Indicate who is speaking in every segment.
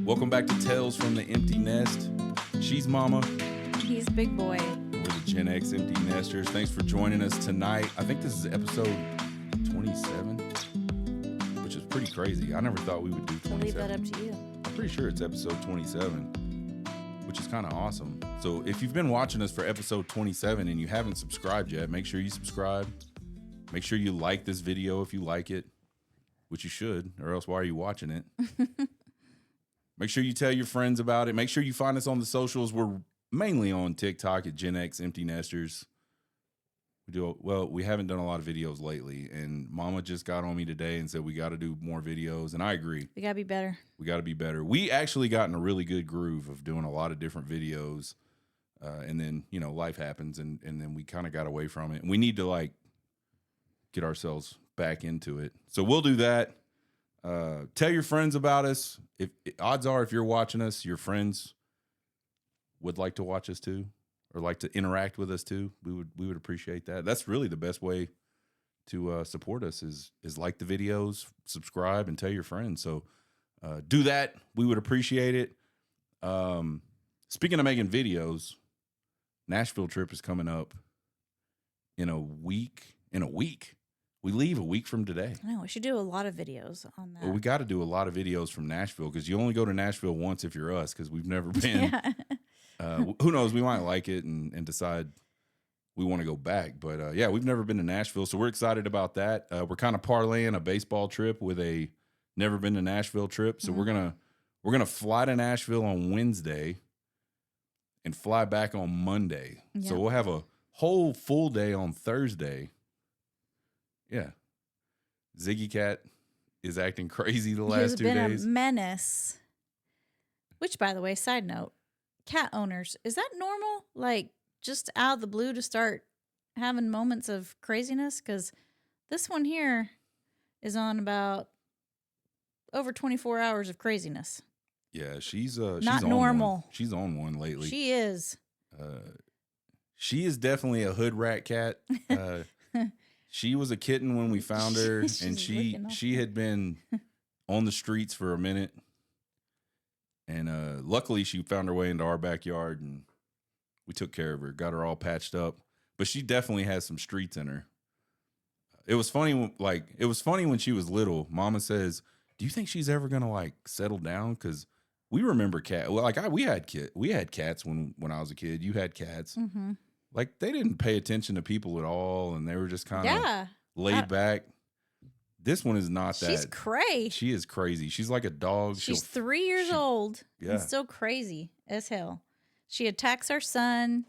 Speaker 1: Welcome back to Tales from the Empty Nest. She's Mama.
Speaker 2: He's Big Boy.
Speaker 1: We're the Gen X Empty Nesters. Thanks for joining us tonight. I think this is episode 27, which is pretty crazy. I never thought we would do 27.
Speaker 2: I'll leave that up to you.
Speaker 1: I'm pretty sure it's episode 27, which is kind of awesome. So if you've been watching us for episode 27 and you haven't subscribed yet, make sure you subscribe. Make sure you like this video if you like it, which you should, or else why are you watching it? Make sure you tell your friends about it. Make sure you find us on the socials. We're mainly on TikTok at Gen X Empty Nesters. We haven't done a lot of videos lately, and Mama just got on me today and said we got to do more videos, and I agree.
Speaker 2: We got to be better.
Speaker 1: We got to be better. We actually got in a really good groove of doing a lot of different videos, and then, life happens, and then we kind of got away from it. And we need to, get ourselves back into it. So we'll do that. Tell your friends about us. If odds are, if you're watching us, your friends would like to watch us too, or like to interact with us too. We would appreciate that. That's really the best way to support us is like the videos, subscribe, and tell your friends. So do that. We would appreciate it. Speaking of making videos, Nashville trip is coming up in a week. We leave a week from today.
Speaker 2: I know. We should do a lot of videos on that.
Speaker 1: Well, we got to do a lot of videos from Nashville because you only go to Nashville once if you're us, because we've never been.
Speaker 2: Yeah.
Speaker 1: Who knows? We might like it and decide we want to go back. But, we've never been to Nashville, so we're excited about that. We're kind of parlaying a baseball trip with a never been to Nashville trip. So we're gonna fly to Nashville on Wednesday and fly back on Monday.
Speaker 2: Yeah.
Speaker 1: So we'll have a whole full day on Thursday. Yeah. Ziggy Cat is acting crazy the last 2 days.
Speaker 2: He's been a menace. Which, by the way, side note, cat owners, is that normal? Just out of the blue to start having moments of craziness? Because this one here is on about over 24 hours of craziness.
Speaker 1: Yeah, she's
Speaker 2: not normal.
Speaker 1: She's on one lately.
Speaker 2: She is.
Speaker 1: She is definitely a hood rat cat. She was a kitten when we found her, and she had been on the streets for a minute. And luckily, she found her way into our backyard, and we took care of her, got her all patched up. But she definitely has some streets in her. It was funny, when she was little. Mama says, "Do you think she's ever gonna settle down?" Because we remember cat. Well, we had cats when I was a kid. You had cats.
Speaker 2: Mm-hmm.
Speaker 1: They didn't pay attention to people at all, and they were just kind of laid back. This one is not that.
Speaker 2: She's cray.
Speaker 1: She is crazy. She's like a dog.
Speaker 2: She's 3 years old and still crazy as hell. She attacks our son.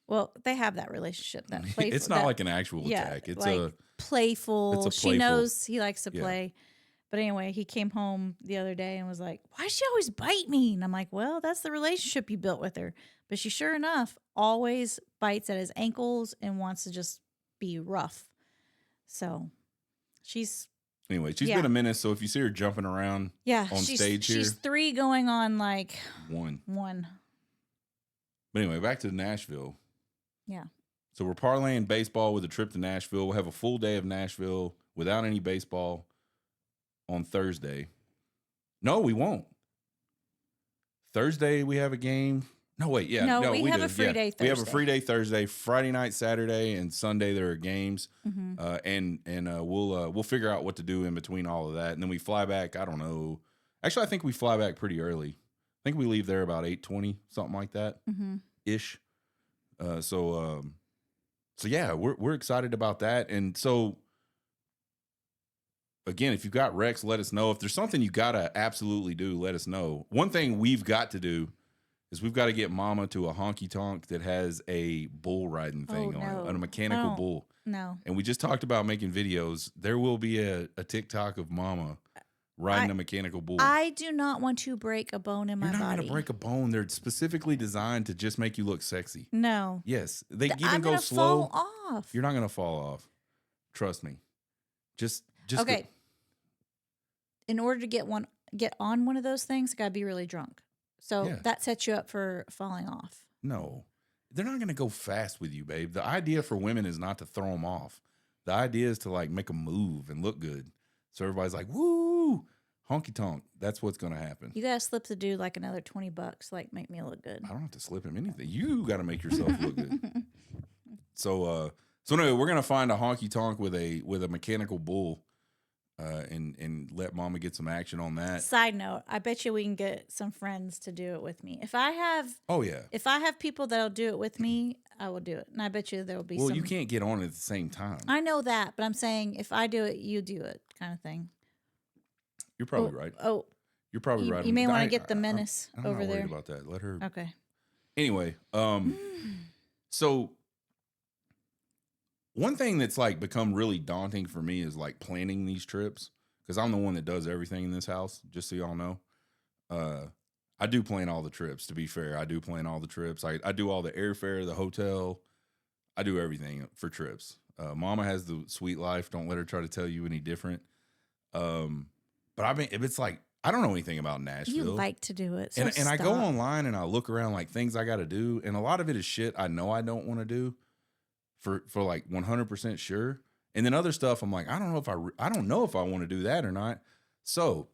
Speaker 2: Well, they have that relationship. That playful.
Speaker 1: It's not like an actual attack. It's
Speaker 2: playful.
Speaker 1: It's a
Speaker 2: She knows he likes to play. But anyway, he came home the other day and was like, "Why does she always bite me?" And I'm like, "Well, that's the relationship you built with her." But she, sure enough, always bites at his ankles and wants to just be rough. So she's
Speaker 1: been a menace. So if you see her jumping around on stage here.
Speaker 2: She's 3 going on
Speaker 1: 1.
Speaker 2: But
Speaker 1: anyway, back to Nashville.
Speaker 2: Yeah.
Speaker 1: So we're parlaying baseball with a trip to Nashville. We'll have a full day of Nashville without any baseball on Thursday. No, we won't. Thursday we have a game. No, wait, yeah.
Speaker 2: No, we have a free day Thursday.
Speaker 1: We have a free day Thursday, Friday night, Saturday, and Sunday there are games.
Speaker 2: Mm-hmm.
Speaker 1: We'll figure out what to do in between all of that. And then we fly back, I don't know. Actually, I think we fly back pretty early. I think we leave there about 8:20, something like that.
Speaker 2: Mm-hmm.
Speaker 1: Ish. So yeah, we're excited about that. And so again, if you've got Rex, let us know. If there's something you gotta absolutely do, let us know. One thing we've got to do is we've got to get Mama to a honky tonk that has a bull riding thing on it, a mechanical bull.
Speaker 2: No.
Speaker 1: And we just talked about making videos. There will be a TikTok of Mama riding a mechanical bull.
Speaker 2: I do not want to break a bone in my body.
Speaker 1: You're not going to break a bone. They're specifically designed to just make you look sexy.
Speaker 2: No.
Speaker 1: Yes. They even go slow.
Speaker 2: Fall off.
Speaker 1: You're not going to fall off. Trust me. Just
Speaker 2: okay. Go. In order to get on one of those things, you got to be really drunk. So that sets you up for falling off.
Speaker 1: No. They're not going to go fast with you, babe. The idea for women is not to throw them off. The idea is to make them move and look good. So everybody's like, woo, Honky tonk. That's what's going to happen.
Speaker 2: You gotta slip the dude like another $20, like make me look good.
Speaker 1: I don't have to slip him anything. You got to make yourself look good. So anyway, we're gonna find a honky tonk with a mechanical bull, and let Mama get some action on that.
Speaker 2: Side note: I bet you we can get some friends to do it with me. If I have people that'll do it with me, I will do it, and I bet you there will be.
Speaker 1: Well, you can't get on at the same time.
Speaker 2: I know that, but I'm saying if I do it, you do it, kind of thing.
Speaker 1: You're probably right.
Speaker 2: Oh,
Speaker 1: you're probably right.
Speaker 2: You may want to get the menace
Speaker 1: I'm
Speaker 2: over
Speaker 1: not
Speaker 2: there.
Speaker 1: worried about that. Let her.
Speaker 2: Okay.
Speaker 1: Anyway, so one thing that's like become really daunting for me is like planning these trips, because I'm the one that does everything in this house. Just so y'all know, I do plan all the trips. To be fair, I do plan all the trips. I do all the airfare, the hotel. I do everything for trips. Mama has the sweet life. Don't let her try to tell you any different. But I mean, if it's like, I don't know anything about Nashville.
Speaker 2: You like to do it. So
Speaker 1: and I go online and I look around like things I got to do. And a lot of it is shit I know I don't want to do for like 100% sure. And then other stuff I'm like, I don't know if I want to do that or not. So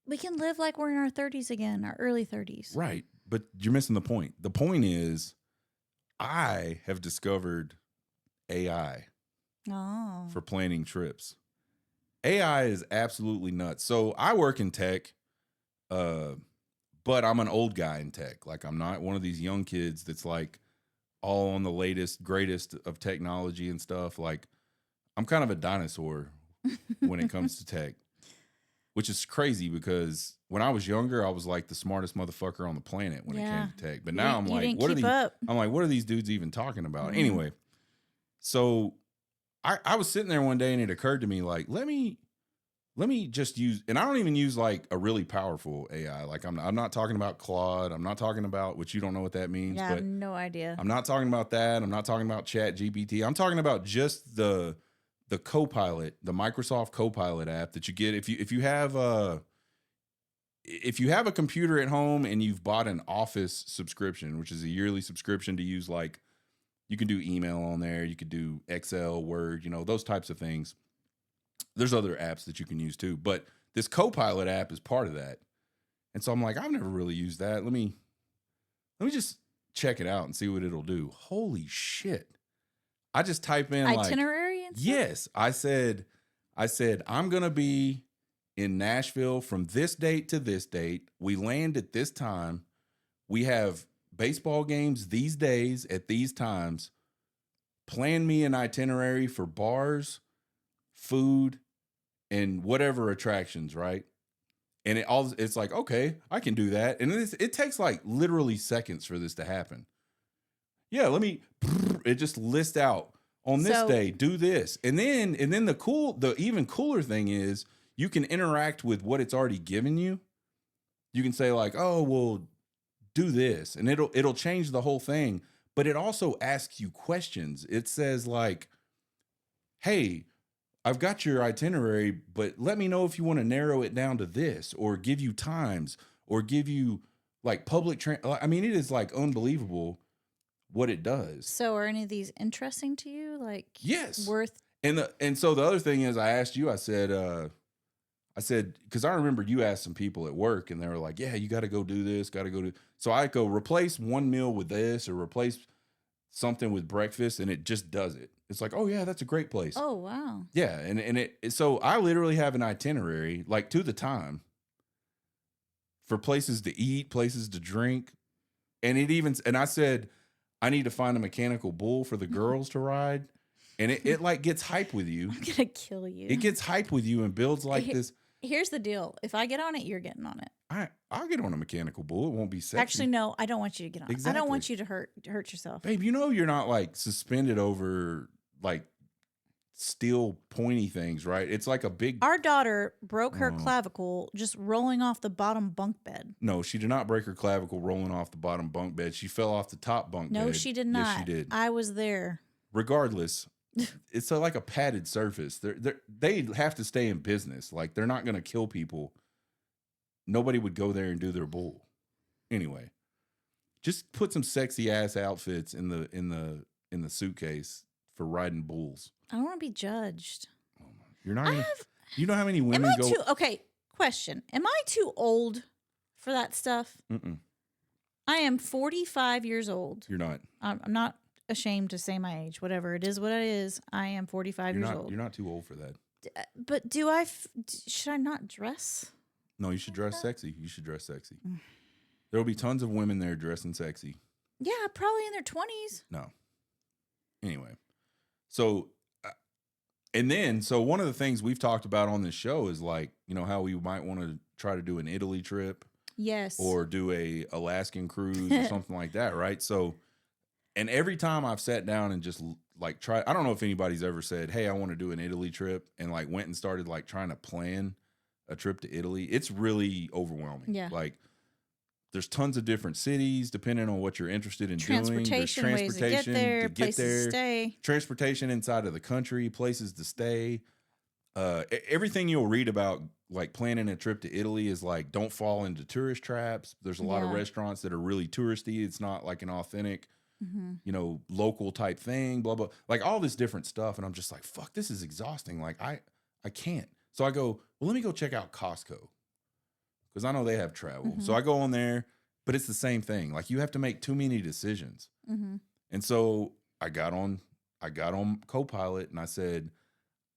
Speaker 2: we can live like we're in our 30s again, our early 30s.
Speaker 1: Right. But you're missing the point. The point is I have discovered AI for planning trips. AI is absolutely nuts. So I work in tech, but I'm an old guy in tech. Like, I'm not one of these young kids that's like all on the latest, greatest of technology and stuff. Like, I'm kind of a dinosaur when it comes to tech, which is crazy because when I was younger, I was like the smartest motherfucker on the planet when it came to tech. But now I'm like, what are these dudes even talking about? Mm-hmm. Anyway, so I was sitting there one day and it occurred to me, like, let me just use, and I don't even use like a really powerful AI. Like, I'm not talking about Claude. I'm not talking about, which you don't know what that means.
Speaker 2: Yeah,
Speaker 1: but
Speaker 2: I have no idea.
Speaker 1: I'm not talking about that. I'm not talking about Chat GPT. I'm talking about just the Copilot, the Microsoft Copilot app that you get if you have a computer at home and you've bought an Office subscription, which is a yearly subscription to use, like, you can do email on there, you could do Excel, Word, those types of things. There's other apps that you can use too, but this Copilot app is part of that. And so I'm like, I've never really used that. Let me just check it out and see what it'll do. Holy shit. I just type in
Speaker 2: itinerary and stuff?
Speaker 1: Yes. I said, I'm going to be in Nashville from this date to this date. We land at this time. We have baseball games these days at these times. Plan me an itinerary for bars, food, and whatever attractions, right? And it's like, okay, I can do that. And it takes like literally seconds for this to happen. Yeah, it just lists out on this day, do this. And then the even cooler thing is you can interact with what it's already given you. You can say like, oh, well, do this, and it'll change the whole thing. But it also asks you questions. It says like, hey, I've got your itinerary, but let me know if you want to narrow it down to this, or give you times, or give you like I mean, it is like unbelievable what it does.
Speaker 2: So are any of these interesting to you? Like,
Speaker 1: yes,
Speaker 2: worth.
Speaker 1: And so the other thing is, I asked you, I said, because I remember you asked some people at work and they were like, yeah, you got to go do this, so I go replace one meal with this, or replace something with breakfast, and it just does it. It's like, oh yeah, that's a great place.
Speaker 2: Oh, wow.
Speaker 1: Yeah. So I literally have an itinerary, like, to the time, for places to eat, places to drink. And I said, I need to find a mechanical bull for the girls to ride. And it like gets hype with you.
Speaker 2: I'm going to kill you.
Speaker 1: It gets hype with you and builds like this.
Speaker 2: Here's the deal. If I get on it, you're getting on it.
Speaker 1: I'll get on a mechanical bull. It won't be sexy.
Speaker 2: Actually, no, I don't want you to get on it. I don't want you to hurt yourself.
Speaker 1: Babe, you're not like suspended over like steel pointy things, right? It's like a big...
Speaker 2: Our daughter broke her clavicle just rolling off the bottom bunk bed.
Speaker 1: No, she did not break her clavicle rolling off the bottom bunk bed. She fell off the top bunk bed.
Speaker 2: No, she did not.
Speaker 1: Yes, she did.
Speaker 2: I was there.
Speaker 1: Regardless, it's like a padded surface. They have to stay in business. Like, they're not going to kill people. Nobody would go there and do their bull. Anyway, just put some sexy ass outfits in the suitcase for riding bulls.
Speaker 2: I don't want to be judged.
Speaker 1: You're not. You know how many women go?
Speaker 2: Okay, Question. Am I too old for that stuff?
Speaker 1: Mm-mm.
Speaker 2: I am 45 years old.
Speaker 1: You're not.
Speaker 2: I'm not ashamed to say my age. Whatever it is, what it is. I am 45 years old.
Speaker 1: You're not too old for that.
Speaker 2: But should I not dress?
Speaker 1: No, you should dress sexy. You should dress sexy. There will be tons of women there dressing sexy.
Speaker 2: Yeah, probably in their 20s.
Speaker 1: No. Anyway. So, so one of the things we've talked about on this show is like, you know, how we might want to try to do an Italy trip.
Speaker 2: Yes.
Speaker 1: Or do a Alaskan cruise or something like that, right? So, and every time I've sat down and just like I don't know if anybody's ever said, hey, I want to do an Italy trip, and like went and started like trying to plan a trip to Italy. It's really overwhelming.
Speaker 2: Yeah.
Speaker 1: Like there's tons of different cities depending on what you're interested in doing. There's
Speaker 2: Transportation, ways to get there, places to stay.
Speaker 1: Transportation inside of the country, places to stay. Everything you'll read about like planning a trip to Italy is like, don't fall into tourist traps. There's a lot of restaurants that are really touristy. It's not like an authentic, you know, local type thing, blah, blah, like all this different stuff. And I'm just like, fuck, this is exhausting. Like I can't. So I go, well, let me go check out Costco because I know they have travel. So I go on there, but it's the same thing. Like you have to make too many decisions. And so I got on Copilot and I said,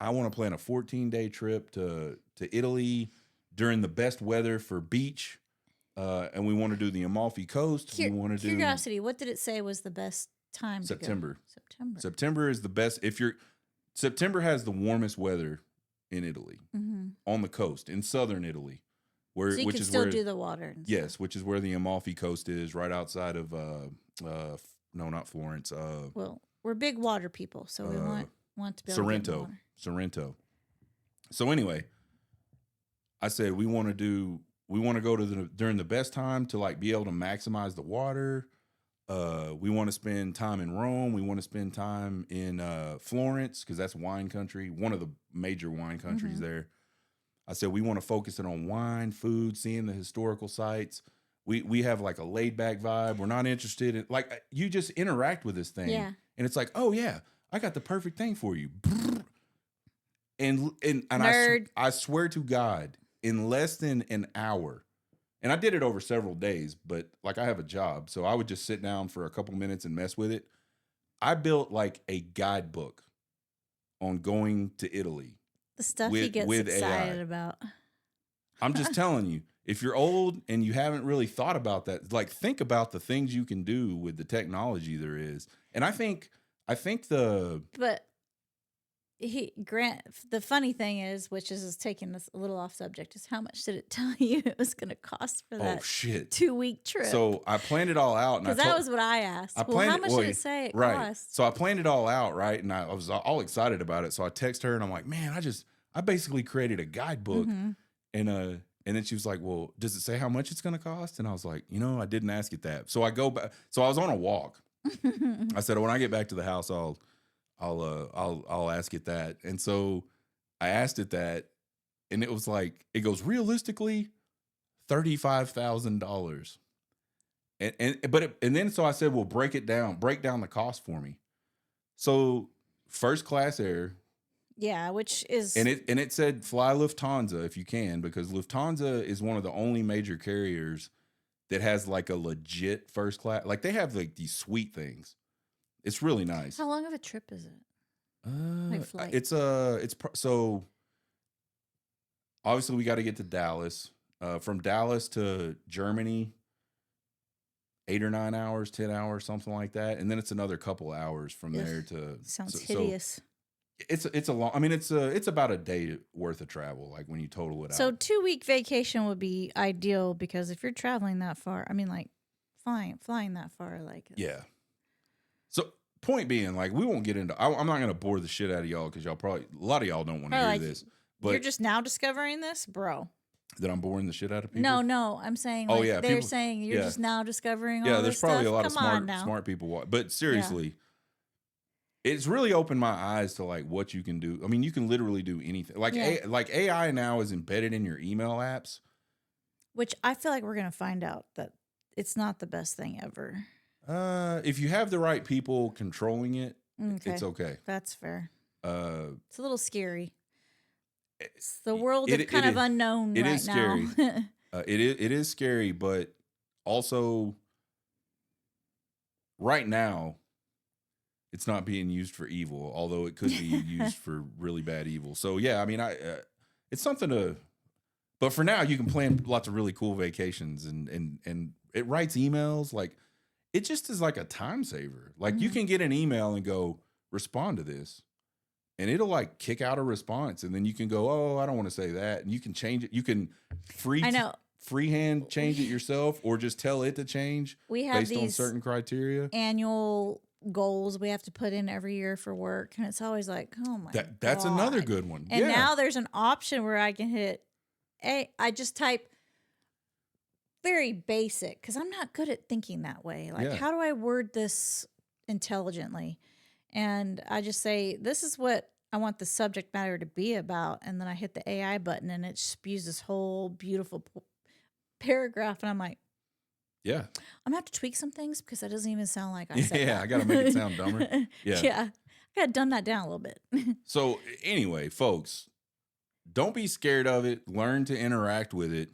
Speaker 1: I want to plan a 14-day trip to Italy during the best weather for beach, and we want to do the Amalfi Coast. We want to do
Speaker 2: curiosity. What did it say was the best time?
Speaker 1: September.
Speaker 2: To go?
Speaker 1: September is the best. September has the warmest weather in Italy on the coast in southern Italy,
Speaker 2: so you can still do the water.
Speaker 1: Yes, which is where the Amalfi Coast is, right outside of no, not Florence.
Speaker 2: Well, we're big water people, so we want to be able to get in the water.
Speaker 1: Sorrento. So anyway, I said we want to go to during the best time to like be able to maximize the water. We want to spend time in Rome. We want to spend time in Florence because that's wine country, one of the major wine countries there. I said we want to focus it on wine, food, seeing the historical sites. We have like a laid back vibe. We're not interested in like you just interact with this thing, and it's like, oh yeah, I got the perfect thing for you. And I swear to God, in less than an hour, and I did it over several days, but like I have a job, so I would just sit down for a couple minutes and mess with it. I built like a guidebook on going to Italy.
Speaker 2: The stuff he gets excited about.
Speaker 1: I'm just telling you, if you're old and you haven't really thought about that, like think about the things you can do with the technology there is. And I think
Speaker 2: the funny thing is, which is taking us a little off subject, is how much did it tell you it was going to cost for that 2-week trip?
Speaker 1: So I planned it all out.
Speaker 2: Because that was what I asked. How much did it say it cost?
Speaker 1: So I planned it all out, right? And I was all excited about it. So I text her and I'm like, man, I basically created a guidebook. And then she was like, well, does it say how much it's going to cost? And I was like, I didn't ask it that. So I go back. So I was on a walk. I said, when I get back to the house, I'll ask it that. And so I asked it that, and it was like, it goes realistically $35,000. And then so I said, well, break down the cost for me. So first class air.
Speaker 2: Yeah, which is
Speaker 1: and it said fly Lufthansa if you can, because Lufthansa is one of the only major carriers that has like a legit first class. Like they have like these sweet things. It's really nice.
Speaker 2: How long of a trip is it? Like flight?
Speaker 1: So obviously we got to get to Dallas. From Dallas to Germany, 8 or 9 hours, 10 hours, something like that, and then it's another couple hours from there to.
Speaker 2: Sounds hideous.
Speaker 1: It's a long. I mean, it's about a day worth of travel. Like when you total it out.
Speaker 2: So 2-week vacation would be ideal because if you're traveling that far, I mean, like flying that far, like
Speaker 1: yeah. So point being, like we won't get into. I'm not going to bore the shit out of y'all because y'all probably a lot of y'all don't want to hear this. But
Speaker 2: you're just now discovering this, bro.
Speaker 1: That I'm boring the shit out of people.
Speaker 2: No, I'm saying. Like, they're saying you're just now discovering. All
Speaker 1: there's
Speaker 2: this
Speaker 1: probably
Speaker 2: stuff.
Speaker 1: a lot of smart people. But seriously. Yeah. It's really opened my eyes to like what you can do. I mean, you can literally do anything. Like like AI now is embedded in your email apps.
Speaker 2: Which I feel like we're going to find out that it's not the best thing ever.
Speaker 1: If you have the right people controlling it, it's okay.
Speaker 2: That's fair. It's a little scary. It's the world of
Speaker 1: it
Speaker 2: kind of
Speaker 1: is
Speaker 2: unknown
Speaker 1: it
Speaker 2: right
Speaker 1: is
Speaker 2: now.
Speaker 1: scary. It is scary, but also right now it's not being used for evil, although it could be used for really bad evil. So yeah, I mean, it's something to. But for now, you can plan lots of really cool vacations, and it writes emails. Like it just is like a time saver. Like you
Speaker 2: Mhm.
Speaker 1: can get an email and go respond to this, and it'll like kick out a response, and then you can go, oh, I don't want to say that, and you can change it. You can
Speaker 2: I know.
Speaker 1: freehand change it yourself, or just tell it to change
Speaker 2: We have
Speaker 1: based on
Speaker 2: these
Speaker 1: certain criteria.
Speaker 2: annual goals we have to put in every year for work, and it's always like, oh my
Speaker 1: That's another
Speaker 2: God.
Speaker 1: good one.
Speaker 2: And
Speaker 1: Yeah,
Speaker 2: now there's an option where I can hit I just type very basic because I'm not good at thinking that way. Like,
Speaker 1: yeah,
Speaker 2: how do I word this intelligently? And I just say, this is what I want the subject matter to be about. And then I hit the AI button and it spews this whole beautiful paragraph. And I'm like,
Speaker 1: yeah,
Speaker 2: I'm gonna have to tweak some things because that doesn't even sound like I said
Speaker 1: yeah.
Speaker 2: that.
Speaker 1: I got to make it sound dumber. Yeah.
Speaker 2: Yeah. I gotta dumb that down a little bit.
Speaker 1: So anyway, folks, don't be scared of it. Learn to interact with it.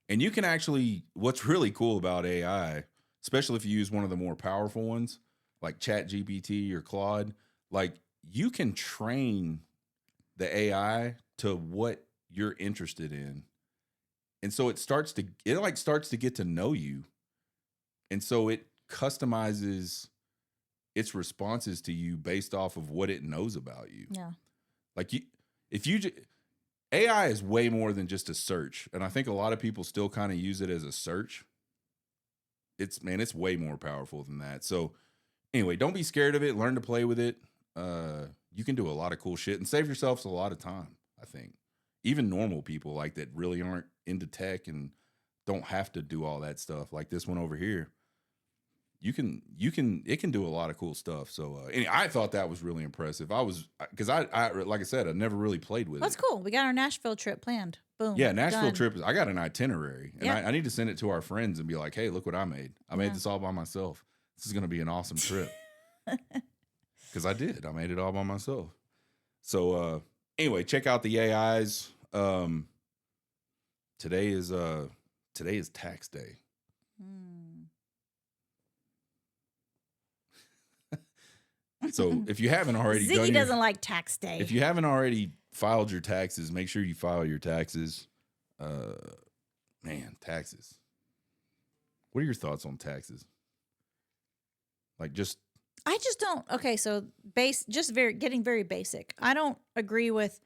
Speaker 1: And you can actually, what's really cool about AI, especially if you use one of the more powerful ones, like Chat GPT or Claude, like you can train the AI to what you're interested in. And so it starts to get to know you. And so it customizes its responses to you based off of what it knows about you.
Speaker 2: Yeah.
Speaker 1: Like if you AI is way more than just a search, and I think a lot of people still kind of use it as a search. It's way more powerful than that. So anyway, don't be scared of it. Learn to play with it. You can do a lot of cool shit and save yourselves a lot of time. I think even normal people like that really aren't into tech and don't have to do all that stuff like this one over here. It can do a lot of cool stuff. So anyway, I thought that was really impressive. Because I like I said, I never really played with
Speaker 2: That's
Speaker 1: it.
Speaker 2: cool. We got our Nashville trip planned. Boom.
Speaker 1: Yeah, Nashville
Speaker 2: done.
Speaker 1: trip. I got an itinerary, and
Speaker 2: Yep.
Speaker 1: I need to send it to our friends and be like, "Hey, look what I made! I made
Speaker 2: Yeah.
Speaker 1: this all by myself. This is going to be an awesome trip." Because I did. I made it all by myself. So anyway, check out the AIs. Today is tax day. So if you haven't already
Speaker 2: Ziggy doesn't like tax day.
Speaker 1: if you haven't already filed your taxes, make sure you file your taxes. Man, taxes. What are your thoughts on taxes? Like
Speaker 2: I just don't. Okay, so getting very basic. I don't agree with.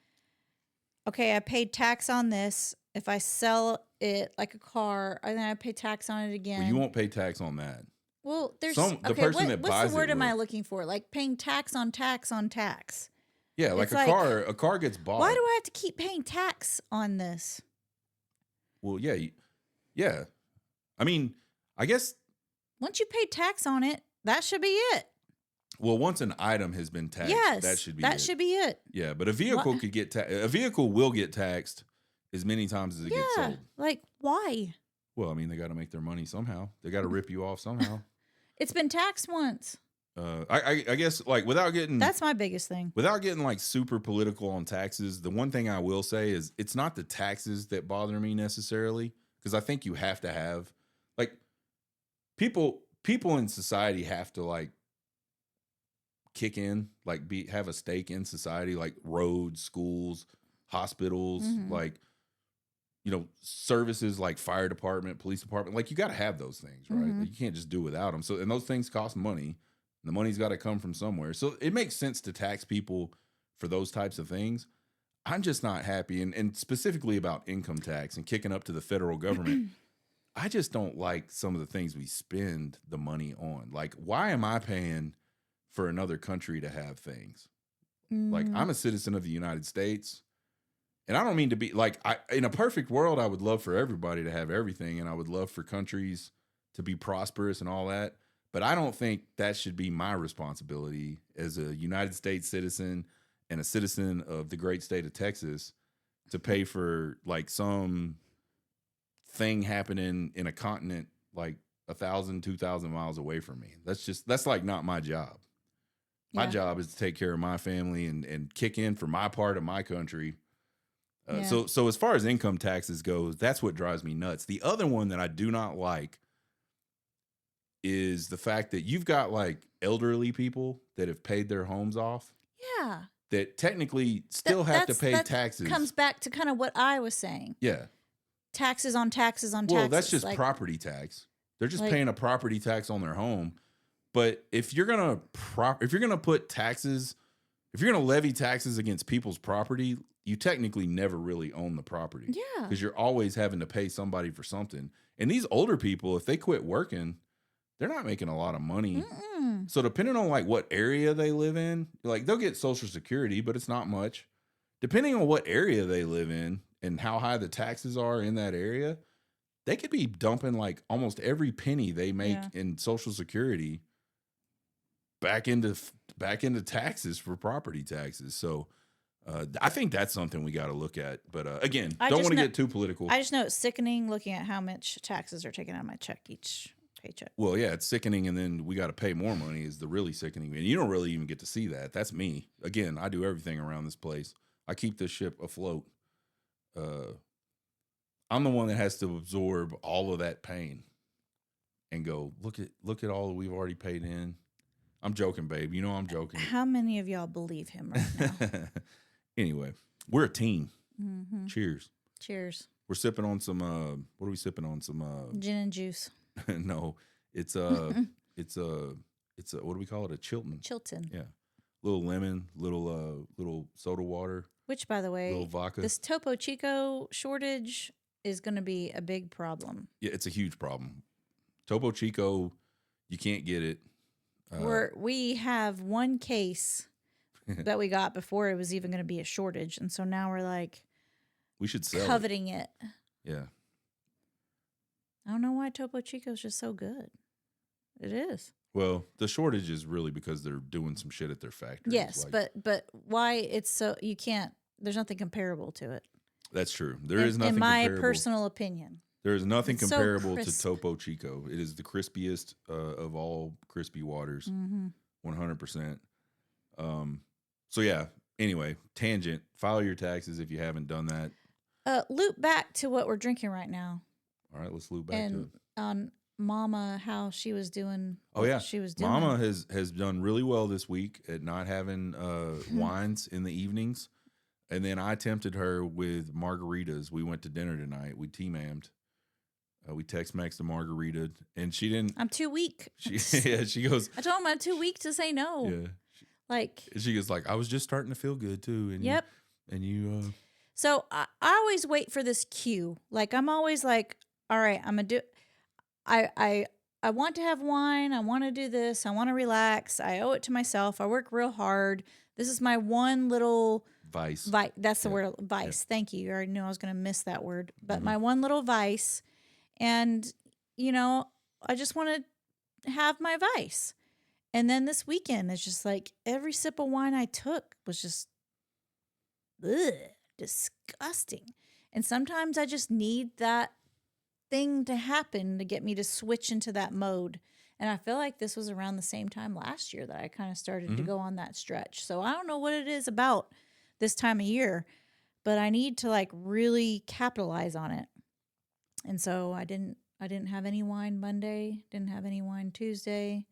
Speaker 2: Okay, I paid tax on this. If I sell it like a car, and then I pay tax on it again.
Speaker 1: well, you won't pay tax on that.
Speaker 2: Well, there's
Speaker 1: the person that
Speaker 2: what's
Speaker 1: buys
Speaker 2: the word
Speaker 1: it
Speaker 2: am I
Speaker 1: will.
Speaker 2: looking for? Like paying tax on tax on tax.
Speaker 1: Yeah, like
Speaker 2: It's
Speaker 1: a
Speaker 2: like,
Speaker 1: car gets bought.
Speaker 2: Why do I have to keep paying tax on this?
Speaker 1: Well, yeah, yeah. I mean, I guess.
Speaker 2: Once you pay tax on it, that should be it.
Speaker 1: Well, once an item has been taxed,
Speaker 2: Yes,
Speaker 1: that should be
Speaker 2: that
Speaker 1: it.
Speaker 2: should be it.
Speaker 1: Yeah, but a vehicle could get a vehicle will get taxed as many times as it gets sold.
Speaker 2: Like why?
Speaker 1: Well, I mean, they got to make their money somehow. They got to rip you off somehow.
Speaker 2: It's been taxed once.
Speaker 1: I guess like without getting
Speaker 2: That's my biggest thing.
Speaker 1: Without getting like super political on taxes, the one thing I will say is it's not the taxes that bother me necessarily, because I think you have to have like people in society have to like kick in, like have a stake in society, like roads, schools, hospitals, like services like fire department, police department. Like you got to have those things, right? Like, you can't just do without them. So and those things cost money. The money's got to come from somewhere. So it makes sense to tax people for those types of things. I'm just not happy, and specifically about income tax and kicking up to the federal government. I just don't like some of the things we spend the money on. Like, why am I paying for another country to have things? Like, I'm a citizen of the United States, and I don't mean to be like, in a perfect world, I would love for everybody to have everything, and I would love for countries to be prosperous and all that. But I don't think that should be my responsibility as a United States citizen and a citizen of the great state of Texas to pay for like some thing happening in a continent like 1,000, 2,000 miles away from me. That's like not my job. My job is to take care of my family and kick in for my part of my country
Speaker 2: Yeah.
Speaker 1: So as far as income taxes goes, that's what drives me nuts. The other one that I do not like is the fact that you've got like elderly people that have paid their homes off
Speaker 2: Yeah.
Speaker 1: that technically still have to pay
Speaker 2: that
Speaker 1: taxes.
Speaker 2: Comes back to kind of what I was saying.
Speaker 1: Yeah.
Speaker 2: Taxes on taxes on taxes.
Speaker 1: Well, that's just
Speaker 2: like,
Speaker 1: property tax. They're just
Speaker 2: like-
Speaker 1: paying a property tax on their home. But if you're gonna put taxes, if you're gonna levy taxes against people's property, you technically never really own the property.
Speaker 2: Yeah.
Speaker 1: Because you're always having to pay somebody for something. And these older people, if they quit working, they're not making a lot of money.
Speaker 2: Mm-mm.
Speaker 1: So depending on like what area they live in, like they'll get Social Security, but it's not much. Depending on what area they live in and how high the taxes are in that area, they could be dumping like almost every penny they make in Social Security back into taxes for property taxes. So I think that's something we got to look at. But again, don't want to get too political.
Speaker 2: I just know it's sickening looking at how much taxes are taken out of my check each paycheck.
Speaker 1: Well, yeah, it's sickening, and then we got to pay more money is the really sickening. And you don't really even get to see that. That's me. Again, I do everything around this place. I keep this ship afloat. I'm the one that has to absorb all of that pain and go, look at all that we've already paid in. I'm joking, babe. You know I'm joking.
Speaker 2: How many of y'all believe him right now?
Speaker 1: Anyway, we're a team.
Speaker 2: Mm-hmm.
Speaker 1: Cheers.
Speaker 2: Cheers.
Speaker 1: We're sipping on some what are we sipping on? Some
Speaker 2: gin and juice.
Speaker 1: No, it's what do we call it? A Chilton.
Speaker 2: Chilton.
Speaker 1: Yeah. Little lemon, little soda water.
Speaker 2: Which, by the way,
Speaker 1: little vodka.
Speaker 2: This Topo Chico shortage is going to be a big problem.
Speaker 1: Yeah, it's a huge problem. Topo Chico, you can't get it.
Speaker 2: We have one case that we got before it was even going to be a shortage, and so now we're like,
Speaker 1: we should sell
Speaker 2: coveting it.
Speaker 1: Yeah.
Speaker 2: I don't know why Topo Chico is just so good. It is.
Speaker 1: Well, the shortage is really because they're doing some shit at their factories.
Speaker 2: Yes, but why it's so you can't? There's nothing comparable to it.
Speaker 1: That's true. There is nothing.
Speaker 2: In my
Speaker 1: comparable.
Speaker 2: Personal opinion,
Speaker 1: there is nothing
Speaker 2: it's
Speaker 1: comparable
Speaker 2: so
Speaker 1: to Topo Chico. It is the crispiest of all crispy waters. 100%. So yeah. Anyway, tangent. File your taxes if you haven't done that.
Speaker 2: Loop back to what we're drinking right now.
Speaker 1: All right, let's loop back to it.
Speaker 2: On Mama, how she was doing.
Speaker 1: Oh yeah,
Speaker 2: she was doing.
Speaker 1: Mama has done really well this week at not having wines in the evenings, and then I tempted her with margaritas. We went to dinner tonight. We team-ammed. We Tex-Mex the margarita, and she didn't.
Speaker 2: I'm too weak.
Speaker 1: She goes.
Speaker 2: I told him I'm too weak to say no.
Speaker 1: Yeah. She goes like, I was just starting to feel good too, and
Speaker 2: yep.
Speaker 1: You.
Speaker 2: So I always wait for this cue. Like I'm always like, all right, I'm gonna do. I want to have wine. I want to do this. I want to relax. I owe it to myself. I work real hard. This is my one little
Speaker 1: vice.
Speaker 2: That's the word, vice. Yeah. Thank you. You already knew I was going to miss that word. But my one little vice. And, I just want to have my vice. And then this weekend, it's just like every sip of wine I took was just disgusting. And sometimes I just need that thing to happen to get me to switch into that mode. And I feel like this was around the same time last year that I kind of started to go on that stretch. So I don't know what it is about this time of year, but I need to like really capitalize on it. And so I didn't have any wine Monday, didn't have any wine Tuesday.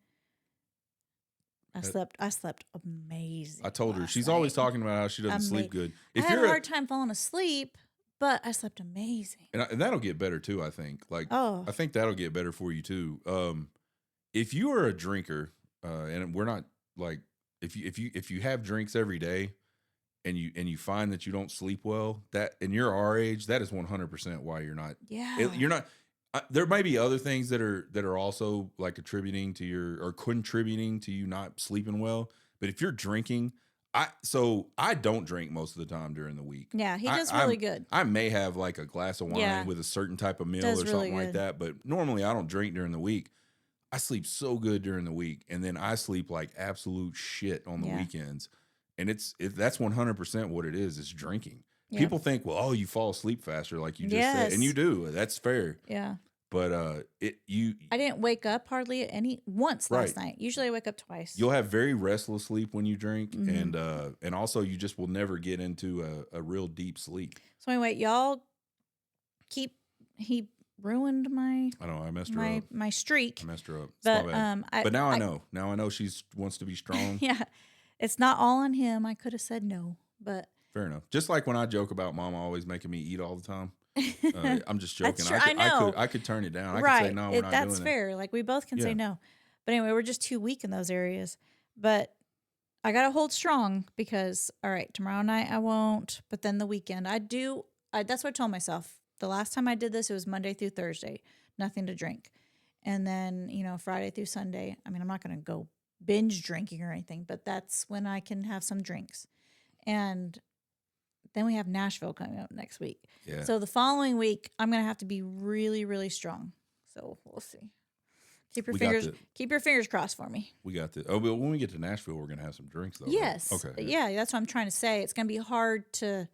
Speaker 2: I slept amazing.
Speaker 1: I told her she's always talking about how she doesn't sleep good.
Speaker 2: I had a hard time falling asleep. But I slept amazing.
Speaker 1: And that'll get better too, I think. I think that'll get better for you too. If you are a drinker, and we're not like if you have drinks every day and you find that you don't sleep well, that and you're our age, that is 100% why you're not.
Speaker 2: Yeah.
Speaker 1: You're not. There may be other things that are also like contributing to you not sleeping well. But if you're drinking, I don't drink most of the time during the week.
Speaker 2: Yeah, he does really good.
Speaker 1: I may have like a glass of wine with a certain type of meal or something like that, but normally I don't drink during the week. I sleep so good during the week, and then I sleep like absolute shit on the weekends. And that's 100% what it is. It's drinking. Yep. People think, well, you fall asleep faster, like you just said, and you do. That's fair.
Speaker 2: Yeah.
Speaker 1: But
Speaker 2: I didn't wake up hardly once last
Speaker 1: Right.
Speaker 2: night. Usually I wake up twice.
Speaker 1: you'll have very restless sleep when you drink,
Speaker 2: Mhm.
Speaker 1: and also you just will never get into a real deep sleep.
Speaker 2: So anyway, y'all he ruined my
Speaker 1: I know I messed her up.
Speaker 2: my streak.
Speaker 1: I messed her up. It's my
Speaker 2: But
Speaker 1: bad.
Speaker 2: I
Speaker 1: But now I know. Now I know she wants to be strong.
Speaker 2: yeah, it's not all on him. I could have said no, but
Speaker 1: Fair enough. Just like when I joke about Mama always making me eat all the time. I'm just joking.
Speaker 2: that's true. I know.
Speaker 1: I could turn it down. I could
Speaker 2: Right.
Speaker 1: say no, we're not
Speaker 2: That's
Speaker 1: doing
Speaker 2: fair. Like we both can
Speaker 1: Yeah.
Speaker 2: say no. But anyway, we're just too weak in those areas. But I got to hold strong because, all right, tomorrow night I won't. But then the weekend I do. That's what I told myself. The last time I did this, it was Monday through Thursday, nothing to drink. And then, Friday through Sunday. I mean, I'm not going to go binge drinking or anything, but that's when I can have some drinks. And then we have Nashville coming up next week.
Speaker 1: it. Yeah.
Speaker 2: So the following week, I'm going to have to be really, really strong. So we'll see. Keep your fingers crossed for me.
Speaker 1: We got this. Oh, but when we get to Nashville, we're gonna have some drinks though.
Speaker 2: Yes.
Speaker 1: Right? Okay.
Speaker 2: Yeah, that's what I'm trying to say. It's going to be hard to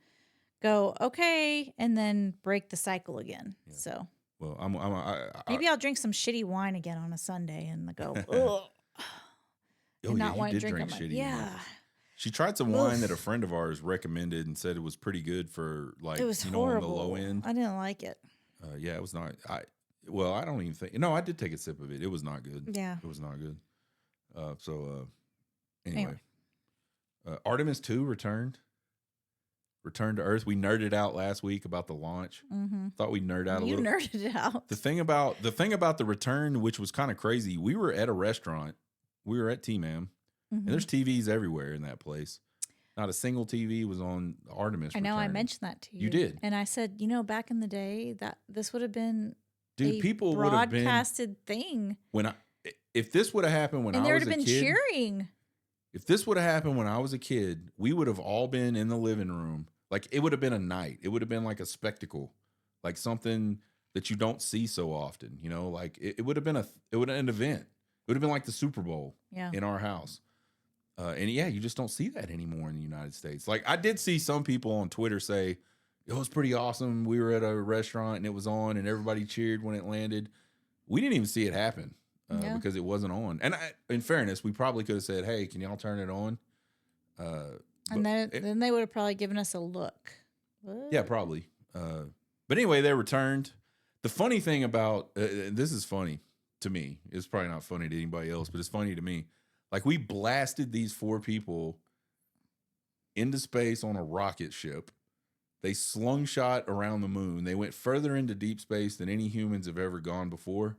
Speaker 2: go okay and then break the cycle again.
Speaker 1: Yeah.
Speaker 2: So
Speaker 1: Well,
Speaker 2: maybe I'll drink some shitty wine again on a Sunday and go ugh.
Speaker 1: Oh
Speaker 2: And
Speaker 1: yeah,
Speaker 2: not
Speaker 1: you
Speaker 2: want to
Speaker 1: did
Speaker 2: drink
Speaker 1: drink
Speaker 2: them.
Speaker 1: shitty.
Speaker 2: Yeah.
Speaker 1: She tried some wine that a friend of ours recommended and said it was pretty good for like
Speaker 2: It was
Speaker 1: on
Speaker 2: horrible.
Speaker 1: the low end.
Speaker 2: I didn't like it.
Speaker 1: Yeah, it was not. I don't even think. No, I did take a sip of it. It was not good.
Speaker 2: Yeah.
Speaker 1: It was not good. Anyway. Artemis 2 returned to Earth. We nerded out last week about the launch.
Speaker 2: Mm-hmm.
Speaker 1: Thought we'd nerd out a little.
Speaker 2: You nerded out.
Speaker 1: The thing about the return, which was kind of crazy, we were at a restaurant. We were at T-Mam, and there's TVs everywhere in that place. Not a single TV was on Artemis.
Speaker 2: I know.
Speaker 1: return.
Speaker 2: I mentioned that to you.
Speaker 1: You did.
Speaker 2: And I said, back in the day, that this would have been
Speaker 1: Dude,
Speaker 2: a
Speaker 1: people would have been
Speaker 2: broadcasted thing.
Speaker 1: If this would have happened when
Speaker 2: And
Speaker 1: I
Speaker 2: there
Speaker 1: was
Speaker 2: would
Speaker 1: a
Speaker 2: have been
Speaker 1: kid.
Speaker 2: cheering.
Speaker 1: If this would have happened when I was a kid, we would have all been in the living room. Like it would have been a night. It would have been like a spectacle, like something that you don't see so often. Like it would have been an event. It would have been like the Super Bowl in our house. And yeah, you just don't see that anymore in the United States. Like I did see some people on Twitter say, it was pretty awesome. We were at a restaurant and it was on and everybody cheered when it landed. We didn't even see it happen because it wasn't on. And in fairness, we probably could have said, hey, can y'all turn it on?
Speaker 2: And then they would have probably given us a look. What?
Speaker 1: Yeah, probably. But anyway, they returned. The funny thing about this is funny to me. It's probably not funny to anybody else, but it's funny to me. Like we blasted these 4 people into space on a rocket ship. They slungshot around the moon. They went further into deep space than any humans have ever gone before.